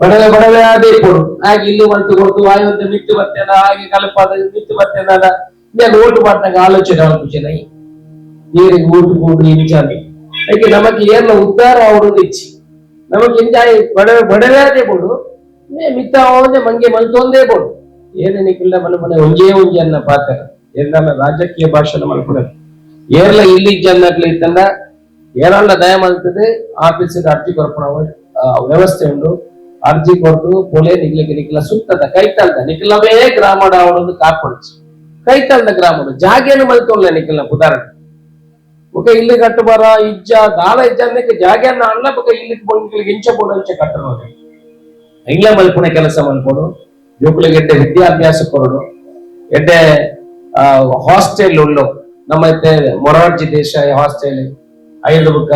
ಬಡವೆ ಅದೇ ಕೊಡು ಹಾಗೆ ಇಲ್ಲಿ ಮಲ್ತು ಕೊಡ್ತು ಆಯ್ತು ಮಿತ್ತು ಬರ್ತೇನ ಹಾಗೆ ಕಲಪಾದ ಮಿತ್ತು ಬರ್ತೇನ ಓಟು ಮಾಡ್ತಾಗ ಆಲೋಚನೆ ಆಲೋಚನೆ ಏರಿಗೆ ಓಟು ಕೊಡು ಇಂಚಾಲಿ ಯಾಕೆ ನಮಗೆ ಏರ್ಲ ಉದ್ಧಾರ ಅವರದ್ದು ಇಚ್ಚಿ ನಮಗೆ ಇಂಜಾಯ್ ಬಡವೆ ಅದೇ ಬೋಡು ಮಿತ್ತ ಅವನೇ ಮಂಗೆ ಮಲ್ತೊಂದೇ ಬೋಡು ಏನೇನಿಕ್ಕಿಲ್ಲ ಮನೆ ಒಂಜೇ ಅನ್ನ ಪಾತ್ರ ಏನೆಲ್ಲ ರಾಜಕೀಯ ಭಾಷಣ ಮಲ್ಪುಣದು ಏರ್ಲ ಇಲ್ಲಿ ಜನ್ನಕ್ಲಿ ಇತ್ತಂದ ಏರಲ್ಲ ದಯ ಮಲ್ತದೆ ಆಫೀಸಿಗೆ ಅರ್ಜಿ ಕೊರ್ಪಣ ವ್ಯವಸ್ಥೆ ಉಂಟು ಅರ್ಜಿ ಕೊಟ್ಟು ಪೊಲೆ ನಿಕ್ಲಿಕ್ಕೆ ಸುತ್ತದ ಕೈತಲ್ದ ನಿಖಿಲವೇ ಗ್ರಾಮಡ ಅವಳೊಂದು ಕಾಪಾಡಿಸಿ ಕೈತಲ್ದ ಗ್ರಾಮಡು ಜಾಗೇನು ಮಲ್ತೊಳ್ಳೆ ನಿಖಿಲ ಉದಾಹರಣೆ ಬುಕ ಇಲ್ಲಿ ಕಟ್ಟಬಾರ ಇಜ್ಜ ದಾಳ ಇಜ್ಜಕ್ಕೆ ಜಾಗನ್ನ ಅಲ್ಲ ಬುಕ ಇಲ್ಲಿ ನಿಕ್ಲಿಗೆ ಇಂಚ ಬೋಡಂಚ ಕಟ್ಟಲು ಇಂಗ್ಲ ಮಲ್ಪುಣ ಕೆಲಸ ಮಲ್ಪೋಡು ಜೋಕ್ಲಿಗೆ ಎಡ್ಡೆ ವಿದ್ಯಾಭ್ಯಾಸ ಕೊರಡು ಎಡ್ಡೆ ಹಾಸ್ಟೆಲ್ ಉಳ್ಳು ನಮ್ಮ ಮೊರಾರ್ಜಿ ದೇಸಾಯಿ ಹಾಸ್ಟೆಲ್ ಐದು ಬುಕ್ಕ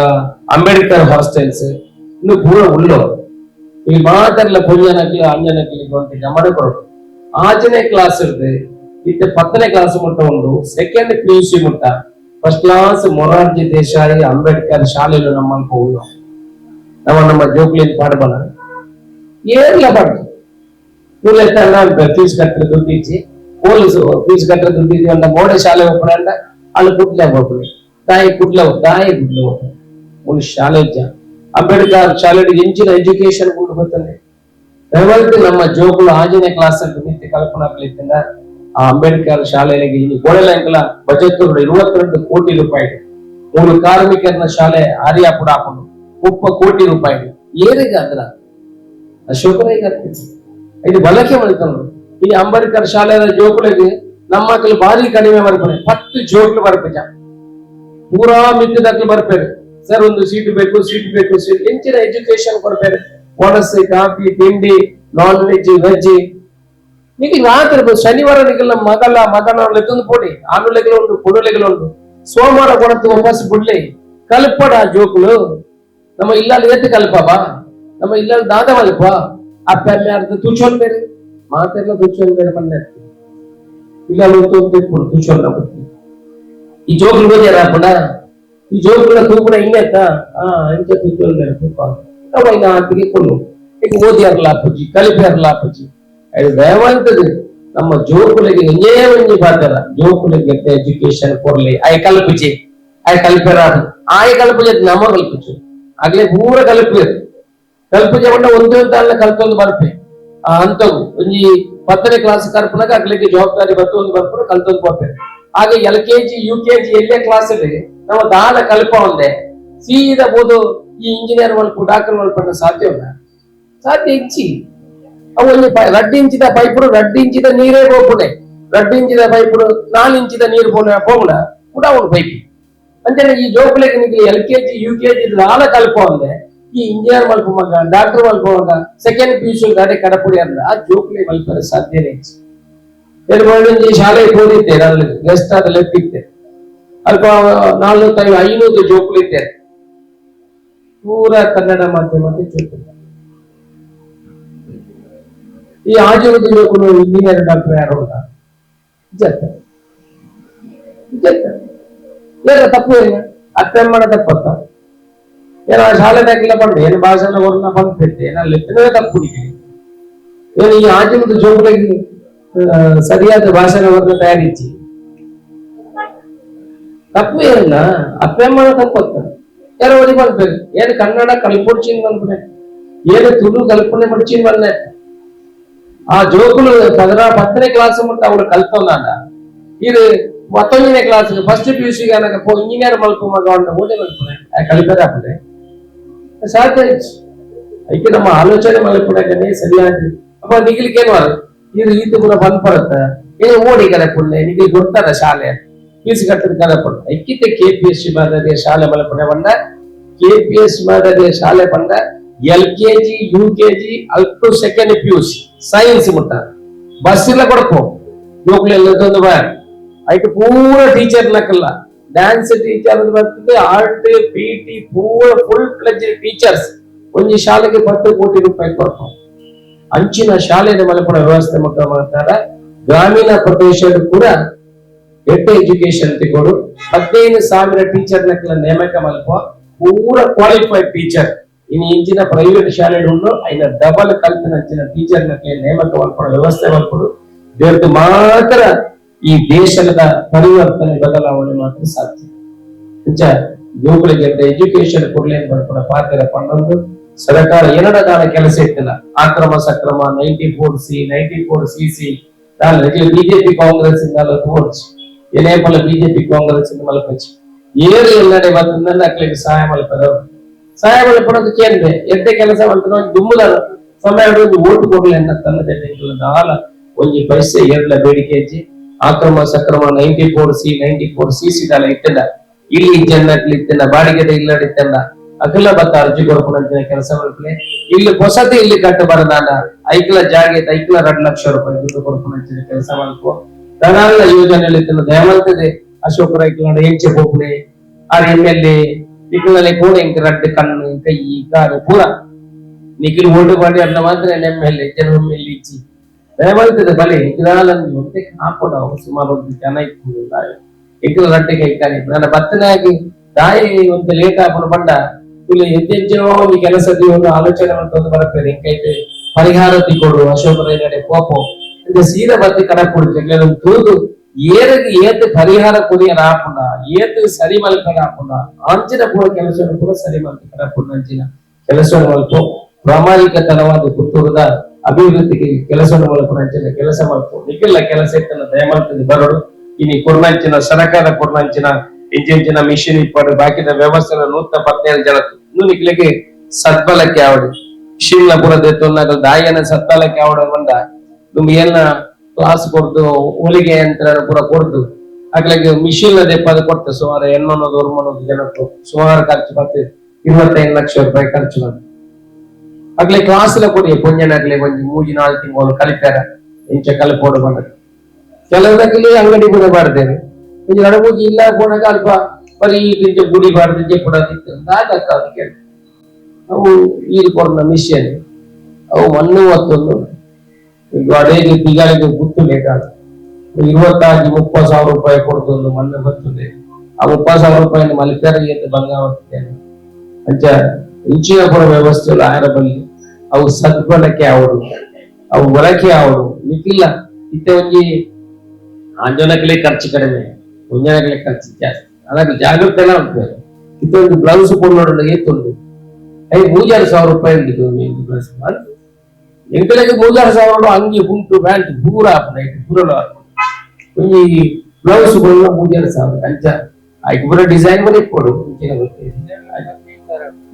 ಅಂಬೇಡ್ಕರ್ ಹಾಸ್ಟೆಲ್ಸ್ ಇನ್ನು ಪೂರ ಉಳ್ಳು ಈ ಮಾತಾಡಲ ಪುಂಜನಕ್ಲಿ ಅಂಜನಕ್ಲಿ ಅಂತ ಗಮನ ಕೊರಡು 6ನೇ ಕ್ಲಾಸ್ ಇರ್ತದೆ ಇತ್ತೆ 10ನೇ ಕ್ಲಾಸ್ ಮುಟ್ಟ ಉಂಡು 2nd PUC ಮುಟ್ಟ ಫಸ್ಟ್ ಕ್ಲಾಸ್ ಮೊರಾರ್ಜಿ ದೇಸಾಯಿ ಅಂಬೇಡ್ಕರ್ ಶಾಲೆಗಳು ನಮ್ಮ ಉಳ್ಳು ನಮ್ಮ ಜೋಕ್ಲಿ ಪಾಡಬಲ್ಲ ಏರ್ಲ ಪಡ್ದು ಫೀಸ್ ಕಟ್ಟರೆ ದುಡ್ಡಿಚ್ಚಿ ಪೊಲೀಸು ಫೀಸ್ ಕಟ್ಟರೆ ದುಡ್ಡಿದ್ವಿ ಅಂತ ಮೋಡೆ ಶಾಲೆ ಒಪ್ಪಣ ಅಂತ ಅಲ್ಲಿ ಕುಟ್ಲೆ ಹೋಗ್ಲಿ ತಾಯಿ ಕುಟ್ಲೆ ಒಂದು ಶಾಲೆ ಇಜ್ಜ ಅಂಬೇಡ್ಕರ್ ಶಾಲೆ ಎಂಚಿನ ಎಜುಕೇಶನ್ ಕೂಡ ಗೊತ್ತಂದ್ರೆ ದಯವಿಟ್ಟು ನಮ್ಮ ಜೋಗುಳು 6ನೇ ಕ್ಲಾಸ್ ಅಂತ ಮಿತಿ ಕಲ್ಪನಾ ಕಲಿತಿಂದ ಆ ಅಂಬೇಡ್ಕರ್ ಶಾಲೆಗೆ ಇನ್ನು ಗೋಳೆಲ ಬಜೆಟ್ 22 ಕೋಟಿ ರೂಪಾಯಿ 3 ಕಾರ್ಮಿಕರನ ಶಾಲೆ ಆರ್ಯಾಪುರ ಹಾಕೊಂಡು 30 ಕೋಟಿ ರೂಪಾಯಿ ಏನಿಗೆ ಅದ್ರ ಅಶೋಕರ ಈಗ ಇದು ಬಳಕೆ ಮಾಡ್ಕೊಂಡು ಈ ಅಂಬೇಡ್ಕರ್ ಶಾಲೆಯ ಜೋಕುಳಿಗೆ ನಮ್ಮ ಮಕ್ಕಳು ಭಾರಿ ಕಡಿಮೆ ಬರ್ತಾರೆ 10 ಜೋಕ್ಲು ಬರ್ಬೇಕ ಪೂರಾ ಮಿಕ್ಕಿದಕ್ಲು ಬರ್ತಾರೆ ಸರ್ ಒಂದು ಸೀಟ್ ಬೇಕು ಸೀಟ್ ಹೆಚ್ಚಿನ ಎಜುಕೇಶನ್ ಕೊಡ್ತಾರೆ ಒಣಸೆ ಕಾಫಿ ತಿಂಡಿ ನಾನ್ ವೆಜ್ ವೆಜ್ ನಿಖಿಲ್ ರಾತ್ರಿ ಶನಿವಾರ ನಿಖಿಲ್ ನಮ್ಮ ಮಗನ ಲೆಕ್ಕೊಂದು ಪೋಡಿ ಆನುಲೆಗಳು ಉಂಟು ಕೊಡುಲೆಗಳು ಉಂಟು ಸೋಮವಾರ ಕೊಡತ್ತು ವಾಪಸ್ ಬಿಡ್ಲಿ ಕಲ್ಪಡ ಜೋಕುಲು ನಮ್ಮ ಇಲ್ಲಾలి ಎತ್ತು ಕಲ್ಪಬಾ ನಮ್ಮ ಇಲ್ಲಾలి ದಾದ ಮಲ್ಪ ಅಪ್ಪಮ್ಮೆ ಅರ್ಧ ತುಚೋನ್ ಬೇರೆ ಮಾತೆಲ್ಲ ತುಚೋನ್ ಬೇರೆ ಬಂದ ಇಲ್ಲಾలి ತುಚೋನ್ ಬತ್ತಿ ಈ ಜೋಕುಲು ಬೋದ್ಯಾರ ಅಪ್ಪಣ ಈ ಜೋಕುಲ ತೂಪುಣ ಹಿಂಗೆತ್ತ ಇಂಚ ತುಚೋನ್ ಬೇರೆ ತೂಪ ಅವ ಇನ್ನ ಆತಿಗೆ ಕೊಲ್ಲು ಈಗ ಓದಿಯಾರಲ್ಲ ಅಪ್ಪಜಿ ಕಲಿಪಾರಲ್ಲ ಅಪ್ಪಜಿ ಅದು ದಯವಂತದ್ದು ನಮ್ಮ ಜೋಕುಲಿಗೆ ಎಂಜೇ ಒಂಜಿ ಬಾತರ ಜೋಕುಲಿಗೆ ಎಜುಕೇಶನ್ ಕೊಡ್ಲಿ ಆಯ್ ಕಲ್ಪಿಜಿ ಆಯ್ ಕಲ್ಪರಾದು ಆಯ್ ಕಲ್ಪಿಜ ನಮ ಕಲ್ಪಿಸು ಆಗ್ಲೇ ಪೂರ ಕಲ್ಪಿಯದು ಕಲ್ಪಿಜ ಬಂಡ ಒಂದೇ ತಾಳ ಕಲ್ತೊಂದು ಬರ್ಪೆ ಅಂತವು ಒಂಜಿ 10ನೇ ಕ್ಲಾಸ್ ಕರ್ಪನಾಗ ಆಗ್ಲಿಕ್ಕೆ ಜವಾಬ್ದಾರಿ ಬರ್ತೊಂದು ಬರ್ಪು ಕಲ್ತೊಂದು ಬರ್ಪೆ ಹಾಗೆ LKG UKG ಎಲ್ಲೇ ಕ್ಲಾಸ್ ಅಲ್ಲಿ ನಮ್ಮ ದಾನ ಕಲ್ಪ ಒಂದೇ ಸೀದಾ ಬೋದು ಈ ಇಂಜಿನಿಯರ್ ಮಲ್ಪು ಡಾಕ್ಟರ್ ಮಲ್ಪಣ್ಣ ಸಾಧ್ಯವಲ್ಲ ಸಾಧ್ಯ ಹೆಚ್ಚಿ ಅವಲ್ಲಿ 2 ಇಂಚಿದ ಪೈಪುಡು 2 ಇಂಚಿದ ನೀರೇ ಹೋಗ್ಬಿಡೆ 2 ಇಂಚಿದ ಪೈಪುಡು 4 ಇಂಚಿದ ನೀರು ಹೋಗ್ಬಿಡ ಕೂಡ ಅವನು ಪೈಪ್ ಅಂದ್ರೆ ಈ ಜೋಕುಲೆಗೆ ನಿಮಗೆ LKG UKG ನಾಲ ಕಲ್ಪ ಒಂದೇ ಈ ಇಂಜಿನಿಯರ್ ಮಲ್ಪ ಮಗ ಡಾಕ್ಟರ್ ಮಲ್ಪ ಮಗ ಸೆಕೆಂಡ್ PUC ಗಾಡಿ ಕಡಪುಡಿ ಅಂದ ಆ ಜೋಕುಲೆ ಮಲ್ಪರ ಸಾಧ್ಯನೇ ಹೆಚ್ಚು ಶಾಲೆ ಓದಿದ್ದೆ ನಾನು ಗೆಸ್ಟ್ ಆದ ಲೆಕ್ಕಿದ್ದೆ ಅಲ್ಪ 400-500 ಜೋಕುಲು ಇದ್ದಾರೆ ಪೂರ ಕನ್ನಡ ಮಾಧ್ಯಮಕ್ಕೆ ಜೋಕುಲು ಈ ಆಜುವುದು ಜೋಕುಲು ಇಂಜಿನಿಯರ್ ಡಾಕ್ಟರ್ ಯಾರು ಅಂತ ಏನ ತಪ್ಪು ಏನ ಅತ್ತೆಮ್ಮನ ತಪ್ಪತ್ತ ಏನ ಶಾಲೆದಾಗಿಲ್ಲ ಬಂದ್ರೆ ಏನು ಭಾಷಣ ವರ್ಣ ಬಂದ್ಬಿಟ್ಟೆ ಏನಲ್ಲಿ ಎತ್ತನೇ ತಪ್ಪು ಏನು ಈ ಆಜುವುದು ಜೋಕುಲಿಗೆ ಸರಿಯಾದ ಭಾಷಣ ವರ್ಣ ತಯಾರಿಸಿ ತಪ್ಪು ಏನಿಲ್ಲ ಅತ್ತೆಮ್ಮನ ತಪ್ಪತ್ತ ಯಾರೋ ಓದಿ ಬಂದ್ಬೇಕು ಏನು ಕನ್ನಡ ಕಲ್ಪೊಡ್ಚಿನ್ ಬಂದ್ಬಿಟ್ಟೆ ಏನು ತುಳು ಕಲ್ಪನೆ ಮಡ್ಚಿನ್ ಬಂದೆ ಆ ಜೋಕುಲು 10ನೇ ಕ್ಲಾಸ್ ಮುಟ್ಟ ಅವಳು ಕಲ್ತೊಂದಾಂಡ ಇದು 19ನೇ ಕ್ಲಾಸ್ ಫಸ್ಟ್ PUC ಇಂಜಿನಿಯರ್ ಮಲ್ಪ ಮಗ ಓದಿ ಮಲ್ಪನೆ ಕಲಿಪದ ಹಾಪದೆ ಸಾಧ್ಯ ಐಕೆ ನಮ್ಮ ಆಲೋಚನೆ ಮಲ್ಪನೆ ಸರಿಯಾಗಿ ಅಪ್ಪ ನಿಗಿಲಿಕ್ಕೆ ಏನು ಇದು ಈತ ಕೂಡ ಬಂದ್ ಬರುತ್ತ ಏನು ಓಡಿ ಕರೆಪುಣ್ಣೆ ನಿಗಿಲ್ ಗೊತ್ತದ ಶಾಲೆ ಫೀಸ್ ಕಟ್ಟದ ಕರೆಪುಣ್ಣ ಐಕ್ಕಿತ KPSC ಮಾದರಿಯ ಶಾಲೆ ಮಲ್ಪನೆ ಬಂದ KPSC ಮಾದರಿಯ ಶಾಲೆ ಬಂದ LKG UKG ಅಲ್ಪು ಸೆಕೆಂಡ್ PUC ಸೈನ್ಸ್ ಮುಟ್ಟ ಬಸ್ ಇಲ್ಲ ಕೊಡ್ಕೋ ಜೋಕ್ಲೆಲ್ಲದೊಂದು ಬಾಯ್ ಐಟು ಪೂರ ಟೀಚರ್ ನಕ್ಕಲ್ಲ ಡ್ಯಾನ್ಸ್ ಟೀಚರ್ ಬರ್ತದೆ ಆರ್ಟ್ PT ಪೂರ ಫುಲ್ ಫ್ಲೆಜ್ ಟೀಚರ್ಸ್ ಒಂಜಿ ಶಾಲೆಗೆ 10 ಕೋಟಿ ರೂಪಾಯಿ ಕೊಡ್ಕೋ ಅಂಚಿನ ಶಾಲೆಯ ಮಲ್ಪನ ವ್ಯವಸ್ಥೆ ಮುಖ ಮಾಡ್ತಾರ ಗ್ರಾಮೀಣ ಪ್ರದೇಶದ ಕೂಡ ಎಟ್ಟು ಎಜುಕೇಶನ್ ತಿಗೋಡು 15,000 ಟೀಚರ್ ನಕ್ಕಲ ನೇಮಕ ಮಲ್ಪ ಪೂರ ಕ್ವಾಲಿಫೈಡ್ ಟೀಚರ್ ಇನ್ನು ಇಂಚಿನ ಪ್ರೈವೇಟ್ ಶಾಲೆ ಉಂಡು ಐನ ಡಬಲ್ ಕಲ್ತಿನ ಟೀಚರ್ ನಕ್ಕೆ ನೇಮಕ ಮಲ್ಪಡ ವ್ಯವಸ್ಥೆ ಮಲ್ಪಡು ದೇವ್ರದ್ದು ಮಾತ್ರ ಈ ದೇಶದ ಪರಿವರ್ತನೆ ಬದಲಾವಣೆ ಮಾತ್ರ ಸಾಧ್ಯ ನಿಜ ಜೋಕುಲಿಗೆ ಎಜುಕೇಶನ್ ಕೊಡ್ಲೇನ್ ಬರ್ಪಡ ಪಾತ್ರ ಪಂಡೊಂದು ಸರ್ಕಾರ ಏನಡದಾನ ಕೆಲಸ ಇತ್ತಿಲ್ಲ ಆಕ್ರಮ ಸಕ್ರಮ 94C 94CC ಬಿಜೆಪಿ ಕಾಂಗ್ರೆಸ್ ಇಂದ ತೋರ್ಚಿ ಏನೇಪಲ ಬಿಜೆಪಿ ಕಾಂಗ್ರೆಸ್ ಇಂದ ಮಲ್ಪಚ್ಚಿ ಏರು ಎಲ್ಲಡೆ ಬಂದ ಅಕ್ಲಿಗೆ ಸಹಾಯ ಮಲ್ಪದವರು ಸಹಾಯ ಮಲ್ಪಡೋದು ಕೇಂದ್ರ ಎಡ್ಡೆ ಕೆಲಸ ಮಲ್ಪದ ದುಮ್ಮದ ಸಮಯ ಓಟು ಕೊಡ್ಲಿ ಅನ್ನ ತನ್ನದೇ ಆಲ ಒಂಜಿ ಪೈಸೆ ಏರ್ಲ ಬೇಡಿಕೆ ಹೆಚ್ಚಿ ಆಕ್ರಮ ಸಕ್ರಮ 94C 94CC ದಾಲ ಇತ್ತಿಲ್ಲ ಇಲ್ಲಿ ಜನಕ್ಕೆ ಇತ್ತಿಲ್ಲ ಬಾಡಿಗೆದ ಇಲ್ಲಡಿತ್ತಲ್ಲ ಅಖಿಲ ಬತ್ತ ಅರ್ಜಿ ಕೊಡ್ಕೊಂಡ ಕೆಲಸ ಮಲ್ಪಲೆ ಇಲ್ಲಿ ಹೊಸತಿ ಇಲ್ಲಿ ಕಟ್ಟ ಬರದಾನ ಐಕ್ಲ ಜಾಗೆ ಐಕ್ಲ 2 ಲಕ್ಷ ರೂಪಾಯಿ ದುಡ್ಡು ಕೊಡ್ಕೊಂಡ ಕೆಲಸ ಮಲ್ಪೋ ಧನಾಲ ಯೋಜನೆಯಲ್ಲಿ ಇತ್ತಿನ ದಯವಂತದೆ ಅಶೋಕ ರೈಕ್ಲ ಹೆಂಚೆ ಹೋಗ್ಲೆ ಆರ್ MLA ನಿಖಿಲಲ್ಲಿ ಕೂಡ ಇಂಕ ರಡ್ಡು ಕಣ್ಣು ಕೈ ಕಾಲು ಪೂರ ನಿಖಿಲ್ ಓಟು ಮಾಡಿ ಅನ್ನ ಮಾತ್ರ MLA MLA ಇಚ್ಚಿ ದಯವಂತದೆ ಬಲೆ ನಿಖಿಲಾಲನ್ನು ಹಾಕೋಡ ಸುಮಾರು ಒಂದು ಜನ ಇತ್ತು ನಿಖಿಲ ರಡ್ಡಿಗೆ ಇಟ್ಟಾನೆ ನನ್ನ ಬತ್ತನಾಗಿ ದಾಯಿ ಒಂದು ಲೇಟ್ ಹಾಕೊಂಡು ಬಂಡ ಇಲ್ಲಿ ಹೆಚ್ಚೆಂಚಿನೋ ಈ ಕೆಲಸದ ಒಂದು ಆಲೋಚನೆ ಮಾಡ್ಕೊಂಡು ಬರ್ತದೆ ಇಂಕೈತೆ ಪರಿಹಾರ ತಿಕ್ಕೊಡು ಅಶೋಕ ರೈನಡೆ ಕೋಪ ಇದು ಸೀದಾ ಬತ್ತಿ ಕಡ ಕೊಡ್ತೀವಿ ತೂದು ಏರಿಗೆ ಏತ್ ಪರಿಹಾರ ಕೊಡಿಯನ ಹಾಕೊಂಡ ಏತ್ ಸರಿ ಮಲ್ಪನ ಹಾಕೊಂಡ ಅಂಚಿನ ಪೂರ ಕೆಲಸ ಕೂಡ ಸರಿ ಮಲ್ಪನ ಹಾಕೊಂಡ ಅಂಚಿನ ಕೆಲಸ ಮಲ್ಪ ಪ್ರಾಮಾಣಿಕತನವಾದ ಪುತ್ತೂರದ ಅಭಿವೃದ್ಧಿಗೆ ಕೆಲಸ ಮಲ್ಪನಂಚಿನ ಕೆಲಸ ಮಲ್ಪು ನಿಖಿಲ್ಲ ಕೆಲಸ ಇತ್ತನ ದಯಮಲ್ತದೆ ಬರೋಡು ಇನಿ ಕೊರ್ನಂಚಿನ ಸರ್ಕಾರ ಕೊರ್ನಂಚಿನ ಇಂಚಿನ ಮಿಷಿನ್ ಇಪ್ಪಡು ಬಾಕಿದ ವ್ಯವಸ್ಥೆ 117 ಜನ ಇನ್ನು ನಿಖಿಲಿಗೆ ಸದ್ಬಲಕ್ಕೆ ಆವಡು ಮಿಷಿನ್ಲ ಪೂರ ದೆತ್ತೊಂದಾಗ ದಾಯನ ಸದ್ಬಲಕ್ಕೆ ಆವಡ ಬಂದ ನುಮ್ ಏನ ಕ್ಲಾಸ್ ಕೊಡ್ದು ಹೊಲಿಗೆ ಯಂತ್ರ ಪೂರ ಕೊಡ್ದು ಅಗ್ಲಿಗೆ ಮಿಷಿನ್ ದೆಪ್ಪದ ಕೊಡ್ತು ಸುಮಾರು 800 ಜನಕ್ಕೂ ಸುಮಾರು ಖರ್ಚು ಬರ್ತದೆ 25 ಲಕ್ಷ ರೂಪಾಯಿ ಖರ್ಚು ಬಂತು ಅಗ್ಲೆ ಕ್ಲಾಸ್ ಕೊಡಿ ಪುಂಜನಾಗ್ಲಿ ಒಂಜಿ 3-4 ತಿಂಗಳು ಕಲಿತಾರ ಇಂಚ ಕಲಿಪೋಡು ಬಂದ ಕೆಲವರಲ್ಲಿ ಅಂಗಡಿ ಕೂಡ ಮಾಡ್ತೇವೆ கொஞ்சம் நடமுச்சி இல்ல போனாக்க ಅಲ್ಪ ಬರೀ ಇಂಚ ಗುಡಿ ಬಾರ್ದಿಂಚೆ ಕೊಡೋದಿತ್ತು ನಾಗಕ್ಕ ಅದಕ್ಕೆ ಅವು ಈರು ಕೊಡ್ನ ಮಿಷನ್ ಅವು ಮಣ್ಣು ಒತ್ತೊಂದು ಈಗ ಅಡೇಗೆ ತಿಂಗಳಿಗೆ ಗುತ್ತು ಲೇಟಾಗ 25-30 ಸಾವಿರ ರೂಪಾಯಿ ಕೊಡ್ತೊಂದು ಮಣ್ಣು ಬರ್ತದೆ ಆ 30 ಸಾವಿರ ರೂಪಾಯಿ ಮಲಿತಾರಿಗೆ ಬಂಗಾವರ್ತೇನೆ ಅಂಚ ಇಂಚಿನ ಕೂಡ ವ್ಯವಸ್ಥೆಗಳು ಆಯರಬಲ್ಲಿ ಅವು ಸದ್ಬಳಕೆ ಆವಡು ಅವು ಬಳಕೆ ಆವಡು ನಿಕ್ಕಿಲ್ಲ ಇತ್ತೆ ಒಂಜಿ ಅಂಜನಕ್ಕೆ ಖರ್ಚು ಕಡಿಮೆ ಮುಂಜಾನೆ ಖರ್ಚು ಜಾಸ್ತಿ ಅದಕ್ಕೆ ಜಾಗ್ರತೆ ಎಲ್ಲ ಉಂಟು ಇತ್ತೆ ಒಂದು ಬ್ಲೌಸ್ ಕೊಂಡೋಡ ಏತುಂಡು 3000 ರೂಪಾಯಿ ಉಂಟು ಬ್ಲೌಸ್ ಎಂಕಲೆಗೆ 3000 ಅಂಗಿ ಉಂಟು ಪ್ಯಾಂಟ್ ಪೂರ ಪೂರ ಒಂಜಿ ಬ್ಲೌಸ್ ಕೊಂಡ 3000 ಅಂಚ ಆಯ್ಕೆ ಪೂರ ಡಿಸೈನ್ ಮಾಡಿ ಕೊಡು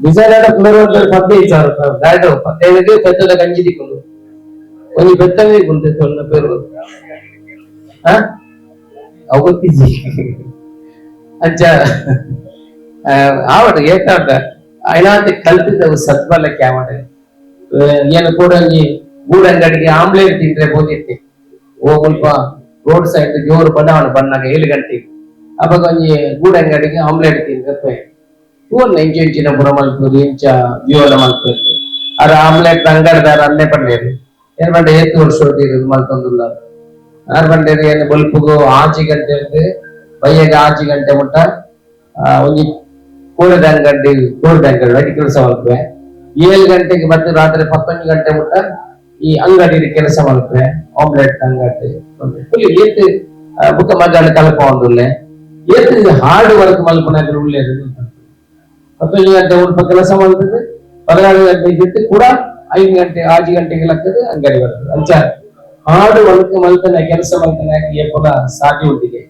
ಡಿಸೈನ್ ಆಡ ಪುನರ್ 15,000 ರೂಪಾಯಿ ಗಾಡಿ 15ಗೆ ಬೆತ್ತದ ಗಂಜಿ ದಿಕ್ಕೊಂಡು ಒಂದು ಬೆತ್ತವೇ ಗುಂತೆ ತೊನ್ನ ಪೇರು ಅವತ್ತಿಜಿ ಅಂಚ ಆವಡ ಏಕಾದ ಐನಾಂತ ಕಲ್ತಿದ್ದವು ಸದ್ಬಲಕ್ಕೆ ಆವಡ ಏನು ಕೂಡ ಗೂಡಂಗಡಿಗೆ ಆಮ್ಲೆಟ್ ತಿಂದ್ರೆ ಬೋದಿತ್ತೆ ಓ ಸ್ವಲ್ಪ ರೋಡ್ ಸೈಡ್ ಜೋರು ಬಡವಣ ಬಣ್ಣಾಗ 7 ಗಂಟೆಗೆ ಅವಾಗ ಒಂಜಿ ಗೂಡಂಗಡಿಗೆ ಆಮ್ಲೆಟ್ ತಿಂದ್ರೆ ಪೂರ್ಣ ಇಂಚಿನ ಪುರ ಮಲ್ಪುದು ಇಂಚ ಜೀವನ ಮಲ್ಪುದು ಅರ ಆಮ್ಲೆಟ್ ಅಂಗಡಿದಾರ ಅನ್ನೇ ಪಂಡೇರು ಏನ್ ಬಂಡೆ ಏತ್ತು ವರ್ಷ ಇರೋದು ಮಲ್ತೊಂದುಲ್ಲ ಆರು ಬಂಡೇರು ಏನು ಬಲ್ಪುಗು ಆಚಿ ಗಂಟೆ ಅಂತ ಬಯ್ಯಗೆ ಆಚಿ ಗಂಟೆ ಮುಟ್ಟ ಒಂಜಿ ಕೋಳಿದ ಅಂಗಡಿ ಅಡಿ ಕೆಲಸ ಮಲ್ಪೆ 7 ಗಂಟೆಗೆ ಮತ್ತೆ ರಾತ್ರಿ 11 ಗಂಟೆ ಮುಟ್ಟ ಈ ಅಂಗಡಿ ಕೆಲಸ ಮಲ್ಪೆ ಆಮ್ಲೆಟ್ ಅಂಗಡಿ ಫುಲ್ ಏತ್ತು ಬುಕ್ಕ ಮಧ್ಯಾಹ್ನ ಕಲ್ಪ ಒಂದುಲ್ಲೆ ಏತ್ತು ಹಾರ್ಡ್ ವರ್ಕ್ ಮಲ್ಪನಾದ್ರೆ ಒಳ್ಳೇದು 11 ಗಂಟೆ ಉಲ್ಪ ಕೆಲಸ ಮಾಡ್ತದೆ 16 ಗಂಟೆ ಇದ್ದಿತ್ತು ಕೂಡ 5 ಗಂಟೆ 6 ಗಂಟೆಗೆ ಆಗ್ತದೆ ಅಂಗಡಿ ಬರ್ತದೆ ಅಂಚ ಹಾಡು ವರ್ಕ್ ಮಲ್ತನ ಕೆಲಸ ಮಲ್ತನ ಕೂಡ ಸಾಧ್ಯ ಉಂಟಿದೆ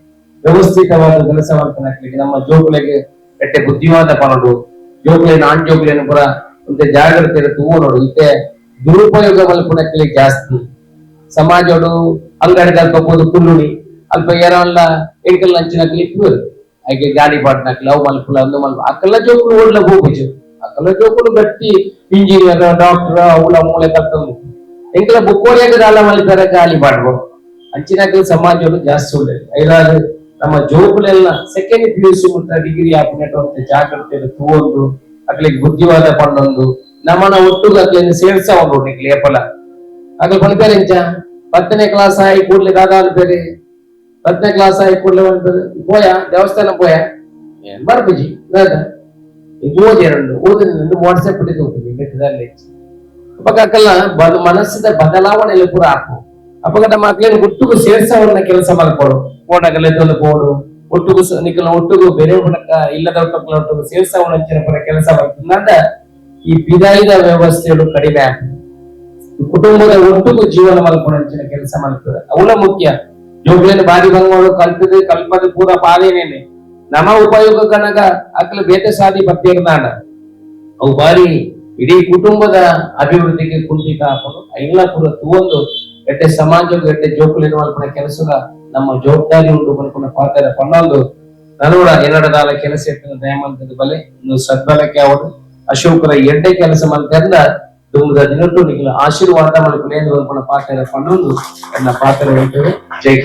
ವ್ಯವಸ್ಥಿತವಾದ ಕೆಲಸ ಮಲ್ತನ ನಮ್ಮ ಜೋಗುಲೆಗೆ ಎಟ್ಟೆ ಬುದ್ಧಿವಾದ ಪನೋಡು ಜೋಗುಲೆ ನಾನ್ ಜೋಗುಲೆಯನ್ನು ಪುರ ಒಂದೇ ಜಾಗ್ರತೆ ತೂವು ನೋಡು ಇತ್ತೆ ದುರುಪಯೋಗ ಮಲ್ಪನಕ್ಕೆ ಜಾಸ್ತಿ ಸಮಾಜೋಡು ಅಂಗಡಿ ಅಲ್ಪ ಕುಲ್ಲುಣಿ ಅಲ್ಪ ಏರಲ್ಲ ಎಂಕಲ್ ಅಂಚಿನಕ್ಕೆ ಇತ್ತು ಹಾಗೆ ಗಾಡಿ ಪಾಟ್ನಾಕ್ಲಿ ಅವು ಮಲ್ಪುಲ ಅಂದು ಮಲ್ಪ ಅಕ್ಕಲ್ಲ ಜೋಕುಲು ಓಡ್ಲ ಹೋಗುಜು ಅಕ್ಕಲ್ಲ ಜೋಕುಲು ಗಟ್ಟಿ ಇಂಜಿನಿಯರ್ ಡಾಕ್ಟರ್ ಅವಳ ಮೂಳೆ ಕರ್ತಂದು ಎಂಕಲ ಬುಕ್ಕೋರಿಯಾಗ ಗಾಲ ಮಲ್ಪರ ಗಾಲಿ ಪಾಡ್ಬೋ ಅಂಚಿನಕ್ಕೆ ಸಮಾಜಗಳು ಜಾಸ್ತಿ ಒಳ್ಳೇದು ಐದಾರು ನಮ್ಮ ಜೋಕುಲೆಲ್ಲ ಸೆಕೆಂಡ್ PUC ಮುಟ್ಟ ಡಿಗ್ರಿ ಆಪನೇಟ್ ಅಂತ ಜಾಗ್ರತೆ ತೂವೊಂದು ಅಕ್ಲಿಗೆ ಬುದ್ಧಿವಾದ ಪಣ್ಣೊಂದು ನಮ್ಮನ ಒಟ್ಟುಗ ಅಕ್ಲಿಂದ ಸೇರ್ಸ ಒಂದು ನಿಕ್ಲಿ ಏಪಲ ಅಕ್ಲಿ ಪಣ್ಪೇರೆ ಇಂಚ 10ನೇ ಕ್ಲಾಸ್ ಆಗಿ ಕೂಡ್ಲೆ ದಾದಾಲು ಬೇರೆ 10ನೇ ಕ್ಲಾಸ್ ಆಗಿ ಕೂಡ್ಲೆ ಒಂದು ಪೋಯ ದೇವಸ್ಥಾನ ಪೋಯ ಬರ್ಬುಜಿ ಓದಿನ ವಾಟ್ಸಪ್ ಬೆಟ್ಟದಲ್ಲಿ ಅಪ್ಪಗಲ್ಲ ಮನಸ್ಸಿನ ಬದಲಾವಣೆ ಪೂರ ಹಾಕು ಅಪ್ಪಗಟ್ಟ ಮಕ್ಕಳನ್ನು ಒಟ್ಟಿಗೂ ಸೇರ್ಸವನ್ನ ಕೆಲಸ ಮಾಡ್ಕೊಡು ಓಡಾಗಲ್ಲ ಎದ್ದೊಂದು ಪೋಡು ಒಟ್ಟಿಗೂ ನಿಕ್ಕಲ ಒಟ್ಟಿಗೂ ಬೇರೆ ಹುಡುಕ ಇಲ್ಲದ ಒಟ್ಟಿಗೂ ಸೇರ್ಸವನ್ನ ಪೂರ ಕೆಲಸ ಮಾಡ್ತಂದ ಈ ಪಿದಾಯದ ವ್ಯವಸ್ಥೆಗಳು ಕಡಿಮೆ ಆಗ್ತದೆ ಕುಟುಂಬದ ಒಟ್ಟಿಗೂ ಜೀವನ ಮಲ್ಕೊಂಡ ಕೆಲಸ ಮಾಡ್ತದೆ ಅವಳ ಮುಖ್ಯ ಜೋಗ್ಲೇನು ಬಾರಿ ಬಂಗೋಡು ಕಲ್ತದೆ ಕಲ್ಪದ ಪೂರ ಪಾಲೇನೇನೆ ನಮ್ಮ ಉಪಯೋಗ ಕನಗ ಅಕ್ಕಲ ಬೇತೆ ಸಾದಿ ಬರ್ತೇರ್ನಾಡ ಅವು ಬಾರಿ ಇಡೀ ಕುಟುಂಬದ ಅಭಿವೃದ್ಧಿಗೆ ಕುಂಠಿತ ಹಾಕೊಂಡು ಎಲ್ಲ ಪೂರ ತೂವೊಂದು ಎಟ್ಟೆ ಸಮಾಜ ಎಟ್ಟೆ ಜೋಕುಲಿನ ಮಲ್ಪನ ಕೆಲಸದ ನಮ್ಮ ಜವಾಬ್ದಾರಿ ಉಂಟು ಮಲ್ಪನ ಪಾತ್ರ ಪನ್ನೊಂದು ನನ್ನೋಡ ಏನಡದಾಲ ಕೆಲಸ ಇರ್ತದೆ ದಯಮಂತದ ಬಲೆ ಇನ್ನು ಸದ್ಬಲಕ್ಕೆ ಅವರು ಅಶೋಕರ ಎಡ್ಡೆ ಕೆಲಸ ಮಲ್ತಂದ ದುಂಬದ ದಿನಟ್ಟು ನಿಖಿಲ ಆಶೀರ್ವಾದ ಮಲ್ಪನೆ ಮಲ್ಪನ ಪಾತ್ರ ಪನ್ನೊಂದು ನನ್ನ ಪಾತ್ರ ಹೇಳ್ತೇವೆ ಜೈ